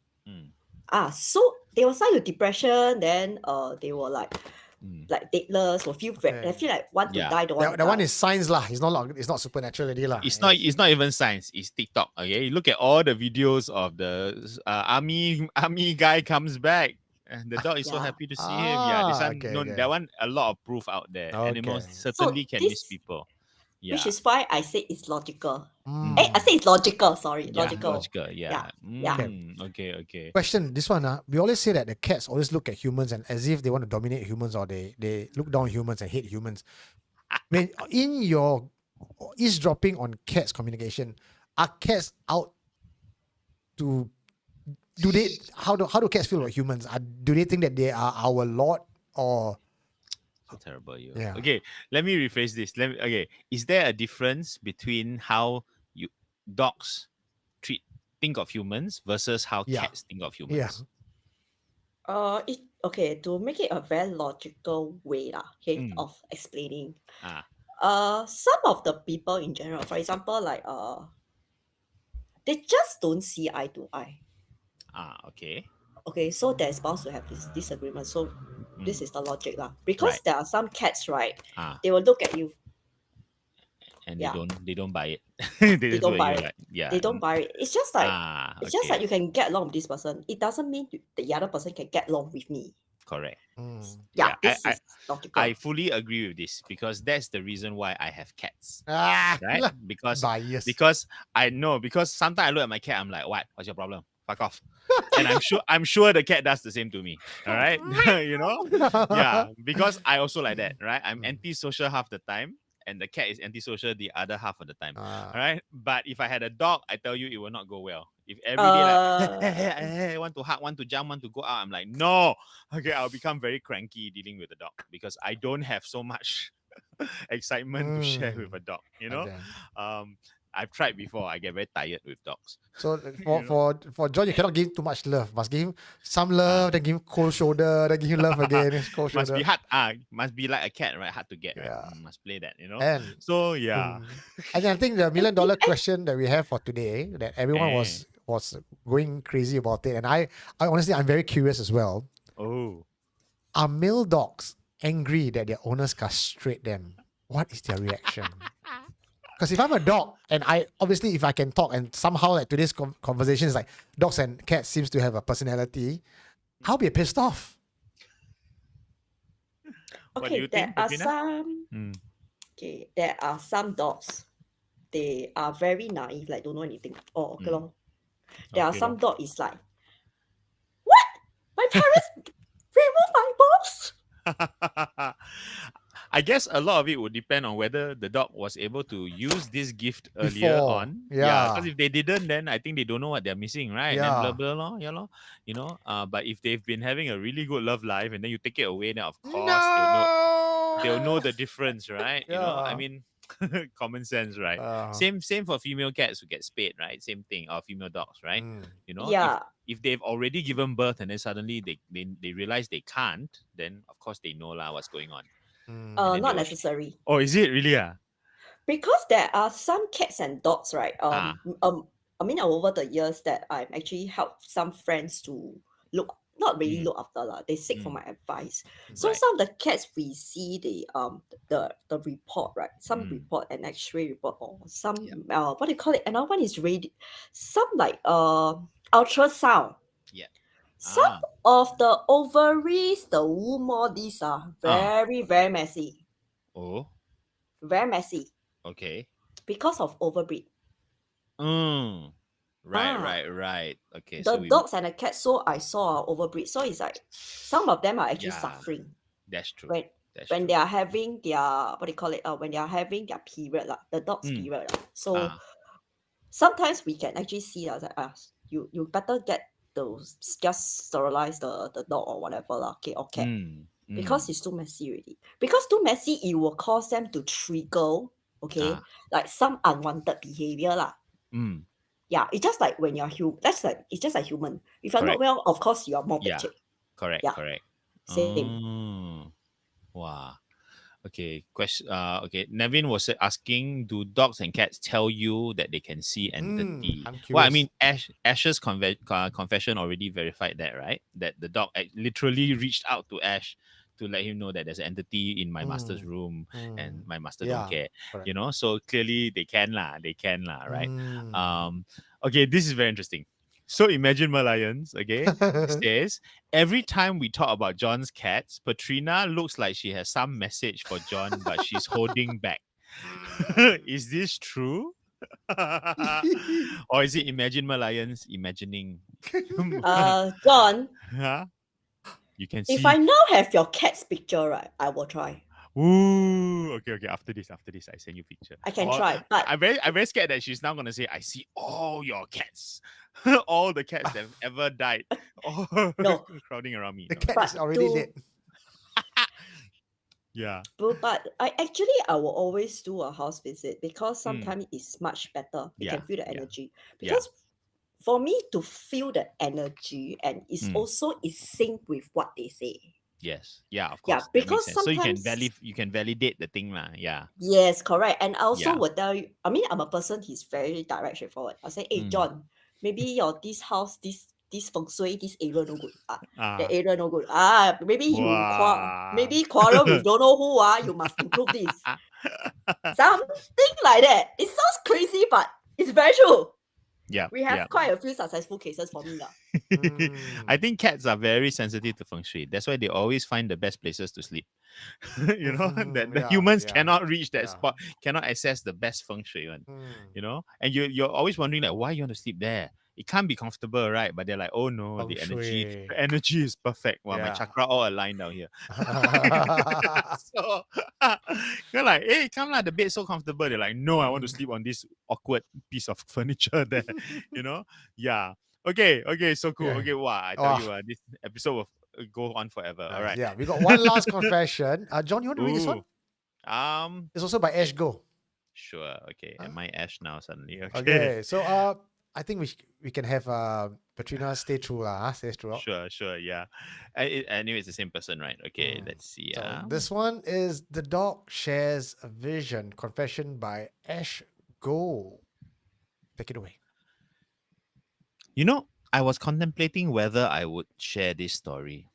So they will sunk into depression. Then they will like dateless or feel I feel like want to die. Don't want to That one die. is science lah. It's not supernatural already lah. It's not even science. It's TikTok. Okay, you look at all the videos of the army guy comes back, and the dog is so happy to see him. Yeah, this one, okay. that one, a lot of proof out there. Animals certainly can miss this- people. Yeah. Which is why I say it's logical. Mm. I say it's logical. Sorry, Yeah. logical. Logical. Yeah. Yeah. Okay. Okay. Question, this one, we always say that the cats always look at humans and as if they want to dominate humans or they look down on humans and hate humans. When in your eavesdropping on cats communication, are cats out to how do cats feel about humans? Do they think that they are our lord or So terrible, you. Yeah. Okay, let me rephrase this. Okay. Is there a difference between how you dogs think of humans versus how Yeah. cats think of Yeah. humans? Okay, to make it a very logical way lah, okay, Mm. of explaining. Ah. Some of the people in general, for example, like they just don't see eye to eye. Okay. Okay, so there's bound to have this disagreement. So this is the logic lah. Because Right. there are some cats, right? Ah. They will look at you. And Yeah. they don't buy it. They They just don't look at buy you it. like, yeah. They don't buy it. It's just like Okay. you can get along with this person. It doesn't mean the other person can get along with me. Correct. Yeah, Yeah, this is logical. I fully agree with this because that's the reason why I have cats. Ah, Right? Because bias. I know, because sometimes I look at my cat, I'm like, what's your problem? Fuck off. And I'm sure the cat does the same to me. All right. You know? Yeah. Because I also like that, right? I'm antisocial half the time, and the cat is antisocial the other half of the time. All right. But if I had a dog, I tell you it will not go well. If every day like want to hug, want to jump, want to go out, I'm like, no. Okay, I'll become very cranky dealing with the dog because I don't have so much excitement to share with a dog. You know? Okay. I've tried before. I get very tired with dogs. So for John, you cannot give him too much love. Must give him some love, then give him cold shoulder, then give him love again. Cold shoulder. Must be hard. Must be like a cat, right? Hard to get, right? Yeah. Must play that, you know. And So yeah. And I think the $1 million question that we have for today, that everyone was going crazy about it, and I honestly I'm very curious as well. Oh. Are male dogs angry that their owners castrate them? What is their reaction? Because if I'm a dog, and if I can talk, and somehow like today's conversation is like dogs and cats seems to have a personality, I'll be pissed off. What do you think, Petrina? There are some dogs. They are very naive, like don't know anything. Oh, okay long. There are some dogs is like, what? My parents remove my balls. I guess a lot of it would depend on whether the dog was able to use this gift earlier on. Yeah. Because if they didn't, then I think they don't know what they're missing, right? Yeah. And blah, blah, blah, yeah, lor. You know, but if they've been having a really good love life and then you take it away, then of course they'll know the difference, right? You know, I mean, common sense, right? Same for female cats who get spayed, right? Same thing, or female dogs, right? You know, if they've already given birth and then suddenly they realize they can't, then of course they know what's going on. Not necessary. Oh, is it really? Because there are some cats and dogs, right? I mean, over the years that I've actually helped some friends to not really look after they seek for my advice. So some of the cats we see the report, right? Some report an X-ray report or some what do you call it? Another one is some like ultrasound. Yeah. Some of the ovaries, the womb, all these are very, very messy. Oh. Very messy. Okay. Because of overbreed. Right. Okay. The dogs and the cats, so I saw are overbreed. So it's like some of them are actually suffering. That's true. When they are having their what do you call it? When they are having their period, the dog's period. So sometimes we can actually see you better get those just sterilize the dog or whatever okay, or cat. Because it's too messy already. Because too messy, it will cause them to trigger, okay, like some unwanted behavior Yeah, it's just like when you're human. It's just like human. If you're not well, of course you are more bitchy. Correct. Same. Wow. Okay. Question. Okay. Nevin was asking, do dogs and cats tell you that they can see entity? I'm curious. Well, I mean, Ash's confession already verified that, right? That the dog literally reached out to Ash to let him know that there's an entity in my master's room and my master don't care. Correct. You know, so clearly they can right? Okay, this is very interesting. So imagine Malayans, okay, says, every time we talk about John's cats, Patrina looks like she has some message for John, but she's holding back. Is this true? Or is it Imagine Malayan's imagining? John, Huh? You can if see. I now have your cat's picture, right, I will try. Ooh, okay. After this, I send you picture. I can Or try, but I'm very scared that she's now gonna say, I see all your cats, all the cats that have ever died, all no, crowding around me. The No. cat is but already to dead. Yeah. but I will always do a house visit because Mm. sometimes it's much better. You Yeah. can feel the Yeah. energy. Yeah. Because for me to feel the energy and it's Mm. also is sync with what they say. Yes. Yeah. Of Yeah, course, that makes because sense. So sometimes you can validate the thing, lah. Yeah. yes, correct. And I also Yeah. will tell you, I mean, I'm a person, he's very direct, straightforward. I'll say, hey, Mm. John, maybe your this house, this feng shui, this area no good. The Ah. area no good. Maybe Wow. maybe quarrel with don't know who, you must improve this. Something like that. It sounds crazy, but it's very true. Yeah. We have Yeah. quite a few successful cases for me. I think cats are very sensitive to feng shui. That's why they always find the best places to sleep. That the Yeah, humans yeah, cannot reach that yeah. spot, cannot access the best feng shui one. Mm. And you're always wondering like why you want to sleep there. It can't be comfortable, right? But they're like, oh no, Feng shui. the energy is perfect. Wow, my Yeah. chakra all aligned down here. So you're like, hey, come lah, the bed's so comfortable. They're like, no, I want to sleep on this awkward piece of furniture there. you know? Yeah. Okay, so cool. Yeah. Okay, wow, I tell Oh, you, this episode will go on forever. All right. yeah, we got one last confession. John, you want to read this one? Ooh. Um, It's also by Ash Go. sure. Okay. Huh? Am I Ash now suddenly? Okay. Okay, so I think we can have Petrina stay through stay throughout. Sure. Yeah. Anyway, it's the same person, right? Okay. Mm. Let's see. So this one is The Dog Shares a Vision, confession by Ash Go. Take it away. I was contemplating whether I would share this story.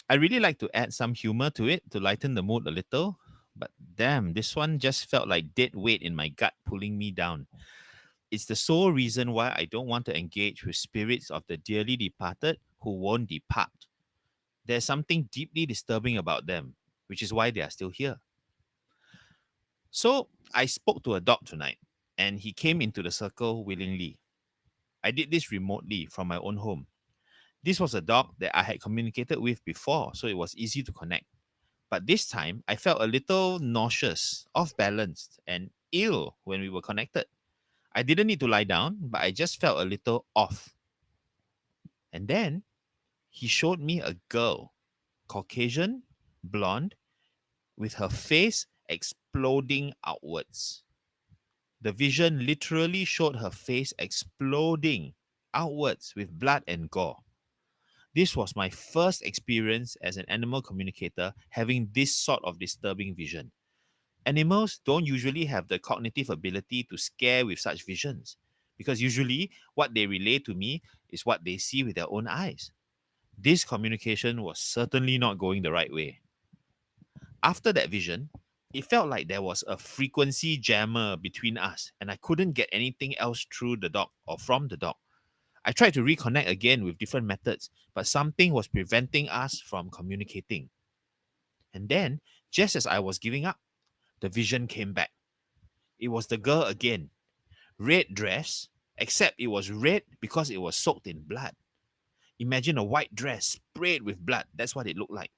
I really like to add some humor to it to lighten the mood a little, but damn, this one just felt like dead weight in my gut pulling me down. It's the sole reason why I don't want to engage with spirits of the dearly departed who won't depart. There's something deeply disturbing about them, which is why they are still here. So I spoke to a dog tonight, and he came into the circle willingly. I did this remotely from my own home. This was a dog that I had communicated with before, so it was easy to connect. But this time, I felt a little nauseous, off balanced, and ill when we were connected. I didn't need to lie down, but I just felt a little off. And then he showed me a girl, Caucasian, blonde, with her face exploding outwards. The vision literally showed her face exploding outwards with blood and gore. This was my first experience as an animal communicator having this sort of disturbing vision. Animals don't usually have the cognitive ability to scare with such visions because usually what they relay to me is what they see with their own eyes. This communication was certainly not going the right way. After that vision, it felt like there was a frequency jammer between us and I couldn't get anything else through the dog or from the dog. I tried to reconnect again with different methods, but something was preventing us from communicating. And then, just as I was giving up, the vision came back. It was the girl again. Red dress, except it was red because it was soaked in blood. Imagine a white dress sprayed with blood. That's what it looked like.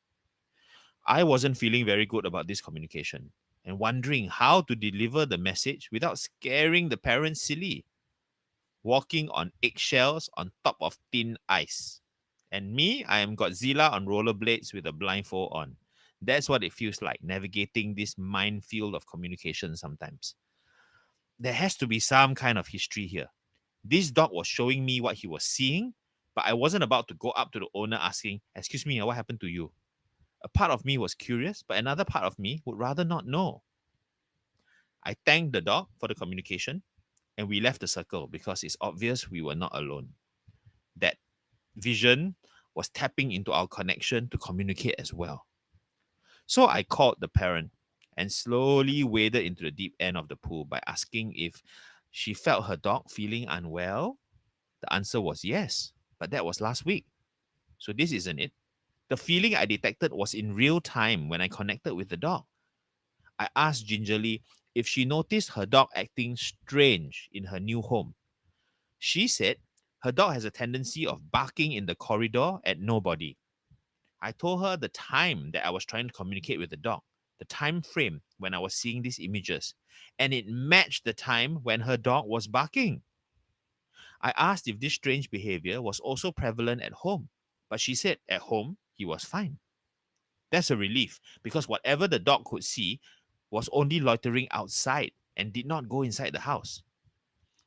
I wasn't feeling very good about this communication and wondering how to deliver the message without scaring the parents silly, walking on eggshells on top of thin ice. And me, I am Godzilla on rollerblades with a blindfold on. That's what it feels like navigating this minefield of communication sometimes. There has to be some kind of history here. This dog was showing me what he was seeing, but I wasn't about to go up to the owner asking, "Excuse me, what happened to you?" A part of me was curious, but another part of me would rather not know. I thanked the dog for the communication, and we left the circle because it's obvious we were not alone. That vision was tapping into our connection to communicate as well. So I called the parent and slowly waded into the deep end of the pool by asking if she felt her dog feeling unwell. The answer was yes, but that was last week. So this isn't it. The feeling I detected was in real time when I connected with the dog. I asked gingerly, if she noticed her dog acting strange in her new home. She said her dog has a tendency of barking in the corridor at nobody. I told her the time that I was trying to communicate with the dog, the time frame when I was seeing these images, and it matched the time when her dog was barking. I asked if this strange behavior was also prevalent at home, but she said at home he was fine. That's a relief because whatever the dog could see was only loitering outside and did not go inside the house.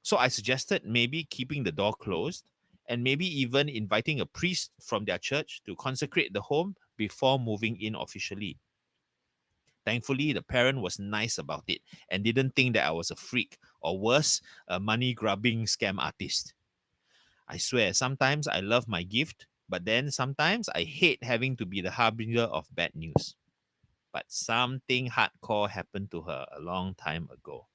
So I suggested maybe keeping the door closed and maybe even inviting a priest from their church to consecrate the home before moving in officially. Thankfully, the parent was nice about it and didn't think that I was a freak or worse, a money grubbing scam artist. I swear, sometimes I love my gift, but then sometimes I hate having to be the harbinger of bad news. But something hardcore happened to her a long time ago.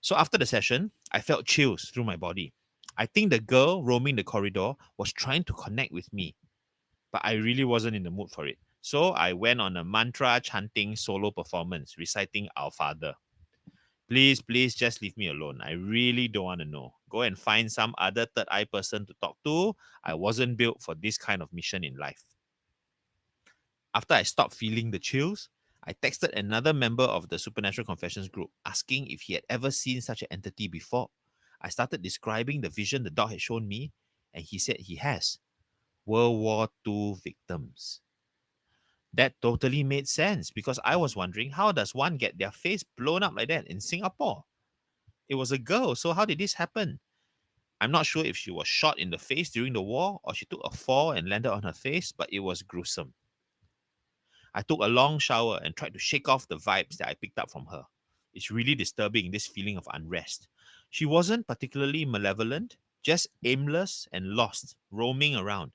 So after the session, I felt chills through my body. I think the girl roaming the corridor was trying to connect with me, but I really wasn't in the mood for it. So I went on a mantra chanting solo performance, reciting Our Father. Please, please just leave me alone. I really don't want to know. Go and find some other third eye person to talk to. I wasn't built for this kind of mission in life. After I stopped feeling the chills, I texted another member of the Supernatural Confessions group asking if he had ever seen such an entity before. I started describing the vision the dog had shown me, and he said he has. World War II victims. That totally made sense because I was wondering how does one get their face blown up like that in Singapore? It was a girl, so how did this happen? I'm not sure if she was shot in the face during the war or she took a fall and landed on her face, but it was gruesome. I took a long shower and tried to shake off the vibes that I picked up from her. It's really disturbing, this feeling of unrest. She wasn't particularly malevolent, just aimless and lost, roaming around.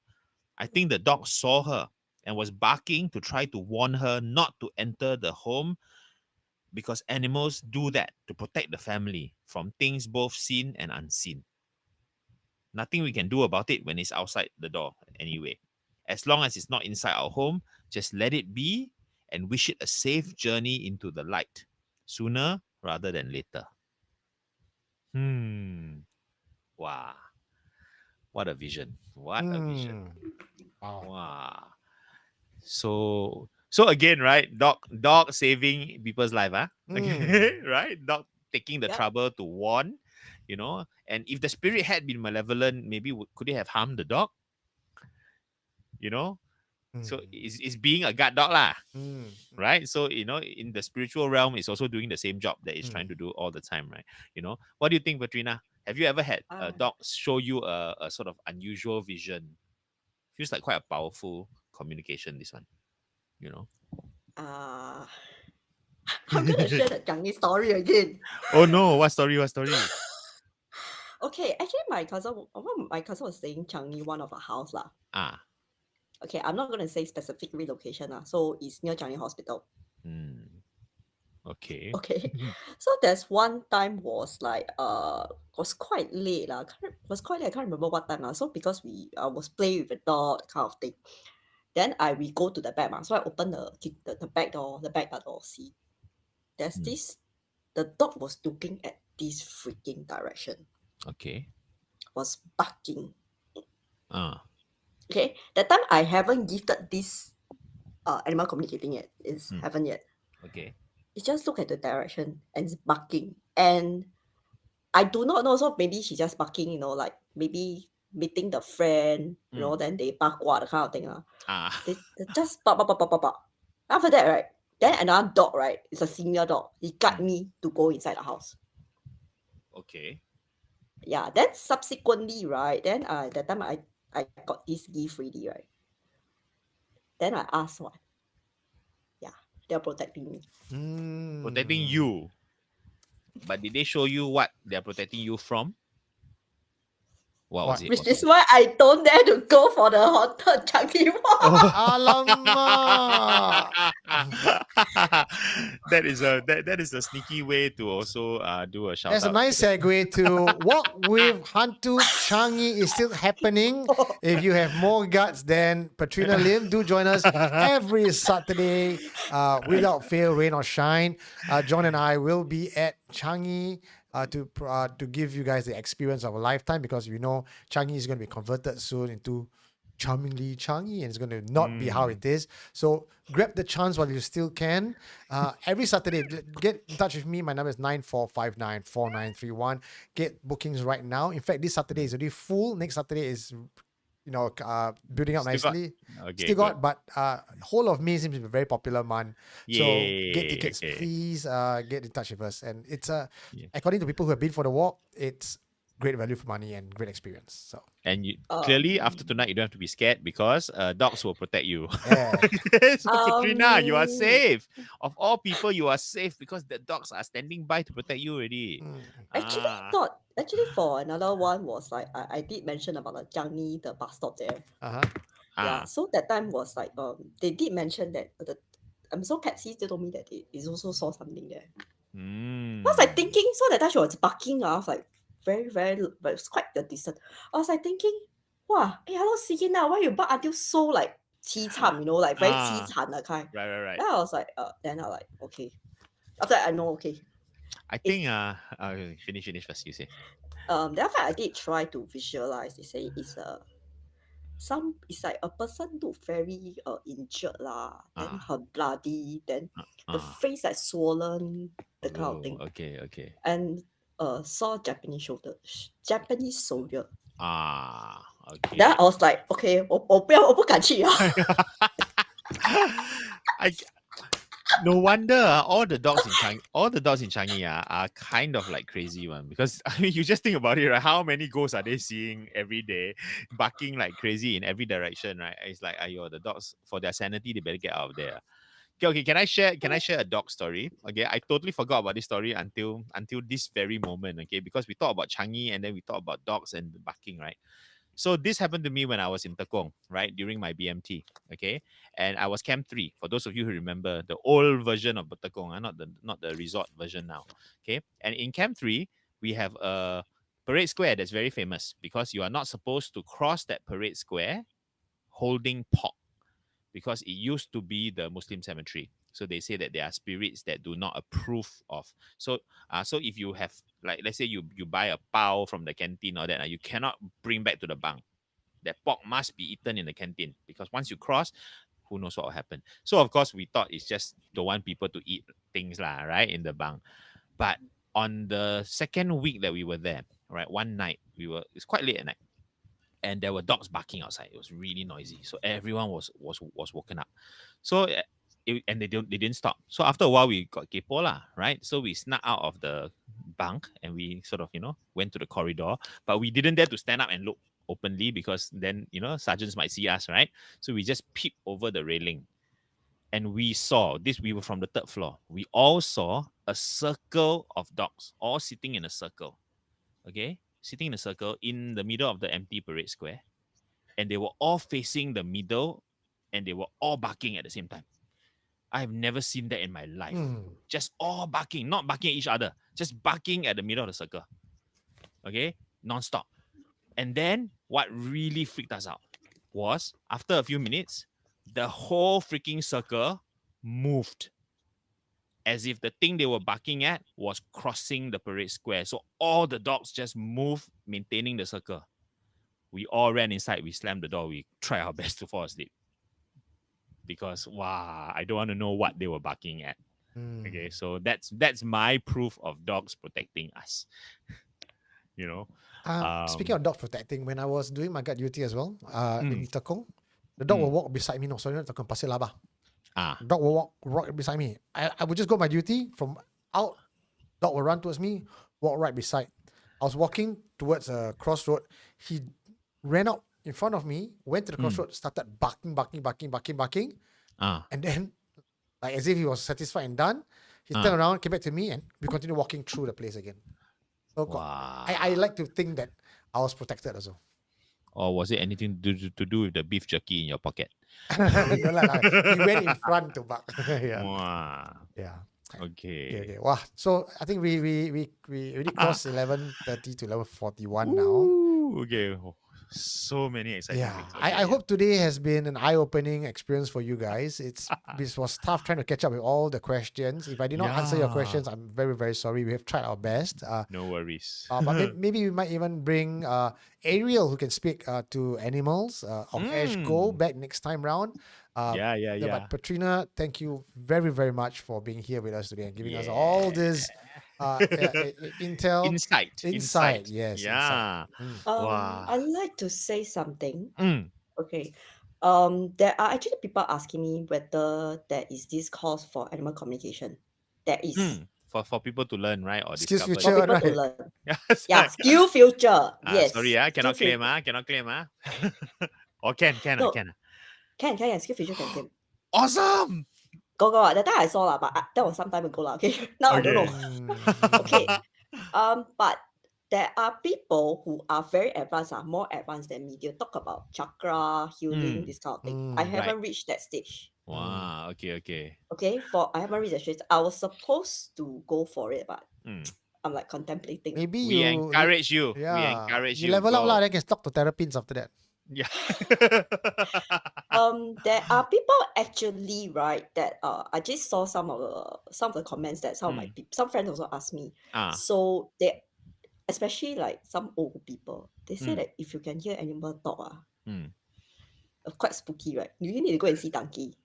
I think the dog saw her and was barking to try to warn her not to enter the home because animals do that to protect the family from things both seen and unseen. Nothing we can do about it when it's outside the door anyway. As long as it's not inside our home, just let it be and wish it a safe journey into the light, sooner rather than later. Wow. What a vision. What a vision. Wow. Wow. So again, right? Dog saving people's life, huh? Okay, right? Dog taking the Yep. trouble to warn, and if the spirit had been malevolent, maybe could it have harmed the dog? So it's being a guard dog lah, right? So in the spiritual realm, it's also doing the same job that it's trying to do all the time, right? What do you think, Patrina? Have you ever had a dog show you a sort of unusual vision? Feels like quite a powerful communication, this one. Uh, I'm gonna share the Changi story again. Oh no, what story? Okay, actually my cousin was staying Changi, one of our house lah. Ah. Okay, I'm not gonna say specific location lah. So it's near Changi Hospital. Okay. Okay. So there's one time was like was quite late lah. Was quite late. I can't remember what time lah. So because we was playing with the dog, that kind of thing. Then we go to the back ma. So I open the back door, see. There's the dog was looking at this freaking direction. Okay. Was barking. Ah. Okay. That time I haven't gifted this animal communicating yet. Haven't yet. Okay. It just look at the direction and it's barking. And I do not know. So maybe she just barking, like maybe meeting the friend, then they bark the kind of thing. They just bark. After that, right? Then another dog, right? It's a senior dog. He guide me to go inside the house. Okay. Yeah. Then subsequently, right? Then that time I got this gift ready, right? Then I asked what? Yeah, they're protecting me. Protecting you. But did they show you what they're protecting you from? What was it? Which is why I don't dare to go for the haunted Changi Walk. Alamak. that is a sneaky way to also do a shout That's a out. nice segue to Walk with Hantu Changi is still happening. If you have more guts than Petrina Lim, do join us every Saturday without fail, rain or shine. John and I will be at Changi to give you guys the experience of a lifetime, because we know Changi is going to be converted soon into charmingly Changi, and it's going to not be how it is. So grab the chance while you still can. Every Saturday, get in touch with me. My number is 94594931. Get bookings right now. In fact, this Saturday is already full. Next Saturday is building up Still got- nicely. Okay, Still good. got, but whole of May seems to be a very popular month. So get Yay, tickets, okay. please. Get in touch with us. And it's Yeah. according to people who have been for the walk, it's great value for money and great experience. So And you clearly after tonight you don't have to be scared because dogs will protect you. yeah. So Patrina, you are Um, safe. Of all people, you are safe because the dogs are standing by to protect you already. Mm. Actually, Ah, not actually for another one was like I did mention about the Changi, the bus stop there. Uh-huh. Yeah, ah. so that time was like they did mention that so Patsy still told me that they also saw something there. I was like Mm. thinking, so that time she was barking. I was like but it's quite the distance. I was like thinking, wow, hey, hello, Sigin now, why you bark until so like 凄惨, like very 凄 Ah, 惨 that kind. right. Then I was like, then I like, okay. After that, I know, okay. I It's think finish first, you say. then after that, I did try to visualize. They say it's like a person look very injured lah, then Ah, her bloody, then the ah. face like swollen, the kind of Oh, thing. okay. And saw Japanese soldier. Ah, okay. Then I was like, okay, 我不敢去啊。I no wonder all the dogs in Changi are kind of like crazy one, because I mean you just think about it, right? How many ghosts are they seeing every day, barking like crazy in every direction, right? It's like, ayo, the dogs, for their sanity, they better get out of there. Okay, can I share a dog story? Okay, I totally forgot about this story until this very moment. Okay, because we talked about Changi and then we talked about dogs and barking, right? So this happened to me when I was in Tekong, right, during my BMT. Okay, and I was Camp 3. For those of you who remember the old version of Tekong, not the resort version now. Okay, and in Camp 3 we have a parade square that's very famous because you are not supposed to cross that parade square holding pork, because it used to be the Muslim cemetery. So they say that there are spirits that do not approve of. So if you have, like, let's say you buy a pao from the canteen or that, you cannot bring back to the bunk. That pork must be eaten in the canteen, because once you cross, who knows what will happen. So of course we thought it's just don't want people to eat things lah, right, in the bunk. But on the second week that we were there, right, one night it's quite late at night, and there were dogs barking outside. It was really noisy, so everyone was woken up. So and they didn't stop. So after a while, we got kepo lah, right? So we snuck out of the bunk and we sort of went to the corridor, but we didn't dare to stand up and look openly, because then sergeants might see us, right? So we just peeped over the railing, and we saw this. We were from the third floor. We all saw a circle of dogs, all sitting in a circle. Okay, sitting in a circle in the middle of the empty parade square, and they were all facing the middle, and they were all barking at the same time. I have never seen that in my life. Mm. Just all barking, not barking at each other, just barking at the middle of the circle. Okay, non-stop. And then what really freaked us out was, after a few minutes, the whole freaking circle moved, as if the thing they were barking at was crossing the parade square. So all the dogs just moved, maintaining the circle. We all ran inside. We slammed the door. We tried our best to fall asleep, because wow, I don't want to know what they were barking at. Mm. Okay, so that's my proof of dogs protecting us. Speaking of dog protecting, when I was doing my guard duty as well, in Mm. Tekong, the dog Mm. will walk beside me. No, sorry, not Tekong, Pasir Laba. Ah, Dog will walk beside me. I would just go my duty from out. Dog will run towards me, walk right beside. I was walking towards a crossroad. He ran out in front of me, went to the crossroad, started barking, ah, and then, like as if he was satisfied and done, he turned around, came back to me, and we continued walking through the place again. So wow. I like to think that I was protected also. Or was it anything to do with the beef jerky in your pocket? No lah, he went in front to bark. Yeah. Wow. Yeah. Okay. Okay. Wow. So I think we already crossed 11:30 to 11:41 now. Ooh, okay. Oh, so many exciting Yeah, things. I Okay, hope today has been an eye-opening experience for you guys. This was tough trying to catch up with all the questions. If I did not answer your questions, I'm very, very sorry. We have tried our best. No worries. But maybe we might even bring Ariel, who can speak to animals, of Go back next time round. Yeah. But Petrina, thank you very, very much for being here with us today and giving us all Yeah. this intel, Insight. Yes, insight. Yeah. Mm. Wow. I'd like to say something. Mm. Okay. There are actually people asking me whether there is this course for animal communication. There is. Mm. For people to learn, right? Or Skills discover. For future, people to right? learn. Yeah. Yeah, skill future. Sorry, Yes. cannot Skill claim, cannot claim, or can, No, can. can. Skill future can claim. Awesome. Go. That time I saw lah, but that was some time ago lah. Okay. Now I don't know. Okay. But there are people who are very advanced, more advanced than me. They talk about chakra healing, this kind of thing. I Mm. haven't reached that stage. Wow. Okay. Okay, I haven't reached that stage. I was supposed to go for it, but Mm. I'm like contemplating. Maybe We you encourage you. Yeah, We encourage you you. level up Go. lah. Then can talk to therapists after that. Yeah. There are people actually, right, that I just saw some of the comments that some of my some friends also asked me. So they, especially like some old people, they say that if you can hear animal talk, quite spooky, right? You need to go and see donkey.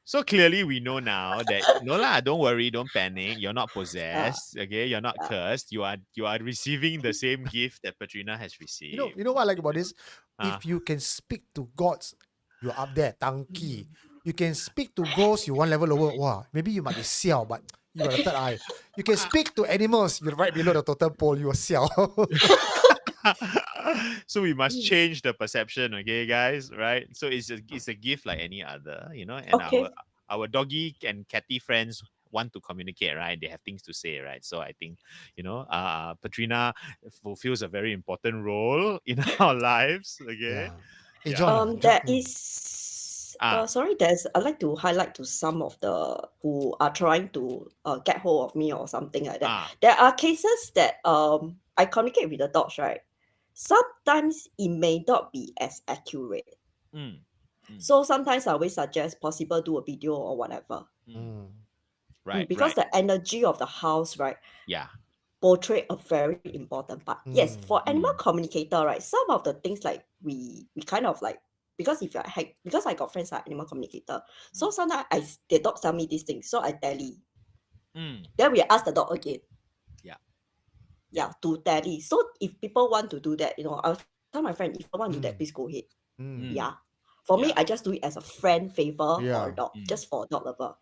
So clearly we know now that no lah, don't worry, don't panic. You're not possessed. Okay, you're not cursed. You are receiving the same gift that Patrina has received. You know what I like about this? If you can speak to gods, you're up there, donkey. You can speak to ghosts, you one level lower. Wow, maybe you might be xiao, but you got a third eye. You can speak to animals, you're right below the totem pole, you're xiao. So we must change the perception, okay, guys, right? So it's a gift like any other, and Okay. our doggy and catty friends want to communicate, right? They have things to say, right? So I think, Patrina fulfills a very important role in our lives, okay? Yeah. Hey, John, There is I'd like to highlight to some of the who are trying to get hold of me or something like that. There are cases that I communicate with the dogs, right? Sometimes it may not be as accurate. So sometimes I always suggest possible do a video or whatever. Right. Because the energy of the house, right? Yeah. Portray a very important part. Yes, for animal communicator, right? Some of the things like we kind of like, because because I got friends like animal communicator, so sometimes the dog tell me these things, so I tally. Then we ask the dog again. Yeah, to tally. So if people want to do that, I'll tell my friend, if you want to do that, please go ahead. Yeah. For me, I just do it as a friend favor or a dog, just for a dog lover.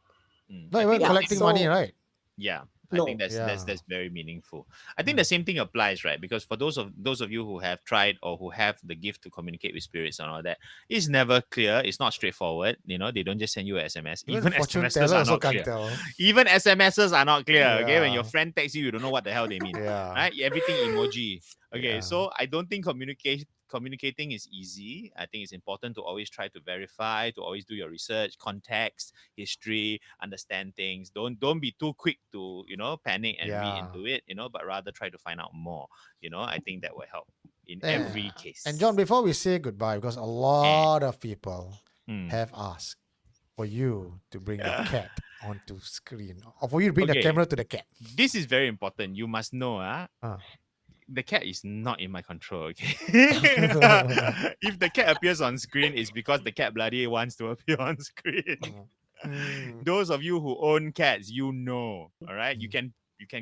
Not even collecting money, right? Yeah. No. I think that's very meaningful. I think the same thing applies, right? Because for those of you who have tried or who have the gift to communicate with spirits and all that, it's never clear. It's not straightforward. They don't just send you an SMS. Even fortune SMSs teller are also not can't clear. tell. Even SMSs are not clear. Okay, when Yeah. your friend texts you, you don't know what the hell they mean. Yeah. Right? Everything emoji. Okay, Yeah. so I don't think communicating is easy. I think it's important to always try to verify, to always do your research, context, history, understand things. Don't be too quick to panic and read into it, but rather try to find out more. I think that will help in every case. And John, before we say goodbye, because a lot of people have asked for you to bring the cat onto screen, or for you to bring the camera to the cat. This is very important. You must know, the cat is not in my control, okay? If the cat appears on screen, it's because the cat bloody wants to appear on screen. Those of you who own cats, all right? You can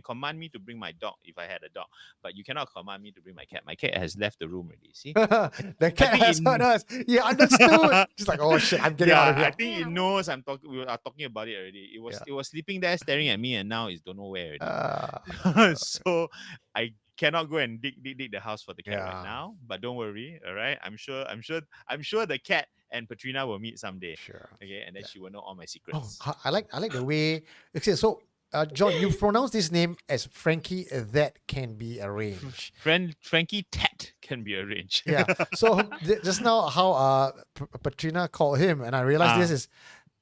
command me to bring my dog if I had a dog, but you cannot command me to bring my cat. My cat has left the room already, see? The cat has heard us. Yeah, understood. Just like, oh shit, I'm getting out of here. I think it knows we are talking about it already. It was sleeping there staring at me, and now it's don't know where already. So I cannot go and dig the house for the cat right now. But don't worry, all right? I'm sure the cat and Petrina will meet someday. Sure. Okay, and then she will know all my secrets. Oh, I like the way. Okay, so John, you pronounce this name as Frankie that can be arranged. Frankie Tat can be arranged. Yeah. So just now how Petrina called him, and I realized this is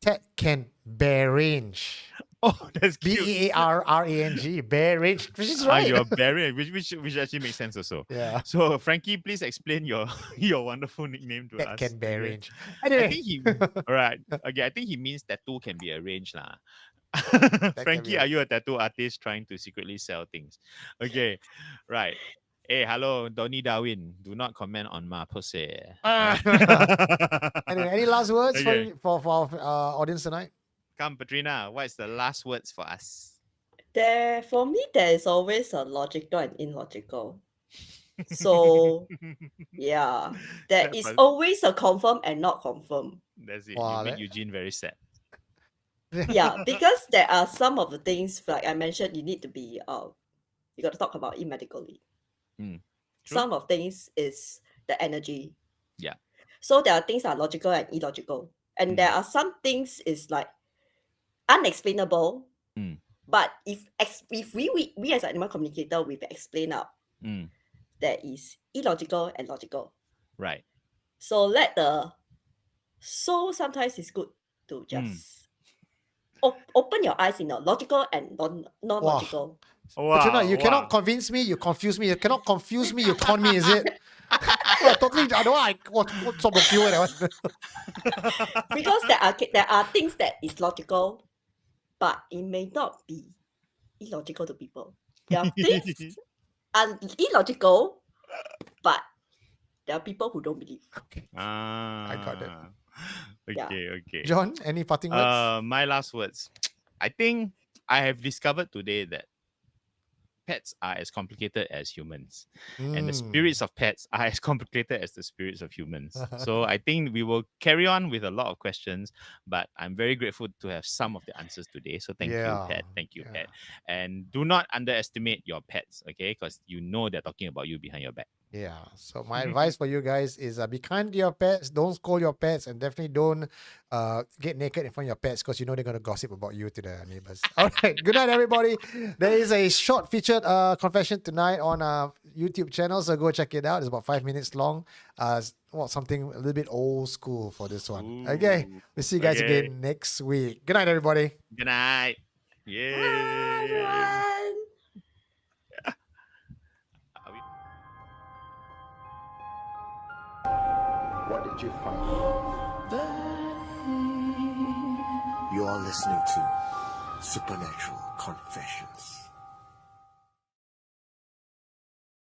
Ted can bearrange. Oh, that's cute. Bearrang, bearrange, which is right. You're bearing, which actually makes sense also. Yeah. So, Frankie, please explain your your wonderful nickname to Ted us. can bearrange. I Anyway. think he. All right. Okay. I think he means tattoo can be arranged, lah. can Frankie, be are you a tattoo artist trying to secretly sell things? Okay. Right. Hey, hello, Donny Darwin. Do not comment on my pussy. Anyway, any last words Okay. for our audience tonight? Come, Patrina. What is the last words for us? For me, there is always a logical and illogical. So yeah, there is always a confirm and not confirm. That's it. Wow, You made that- Eugene very sad. Yeah, because there are some of the things like I mentioned, you need to be you got to talk about it medically. True. Some of things is the energy. Yeah. So there are things that are logical and illogical, and there are some things is like unexplainable. But if we as an animal communicator, we've explained out, there is illogical and logical. Right. So sometimes it's good to just open your eyes in a logical and non-logical. Petrina, you cannot convince me, you confuse me. You cannot confuse me, you con me, is it? Totally, I don't like what's up with you. Because there are things that is logical, but it may not be illogical to people. There are things are illogical, but there are people who don't believe. I got it. Okay. John, any parting words? My last words. I think I have discovered today that pets are as complicated as humans, and the spirits of pets are as complicated as the spirits of humans. So I think we will carry on with a lot of questions, but I'm very grateful to have some of the answers today. So thank you, Pet. Thank you, Pet. And do not underestimate your pets, okay? Because you know they're talking about you behind your back. Yeah. So my advice for you guys is be kind to your pets. Don't scold your pets, and definitely don't get naked in front of your pets because you know they're gonna gossip about you to the neighbors. All right. Good night, everybody. There is a short featured confession tonight on our YouTube channel, so go check it out. It's about 5 minutes long. Something a little bit old school for this one. Okay. We'll see you guys again next week. Good night, everybody. Good night. Yay. Bye, everyone. What did you find? You are listening to Supernatural Confessions.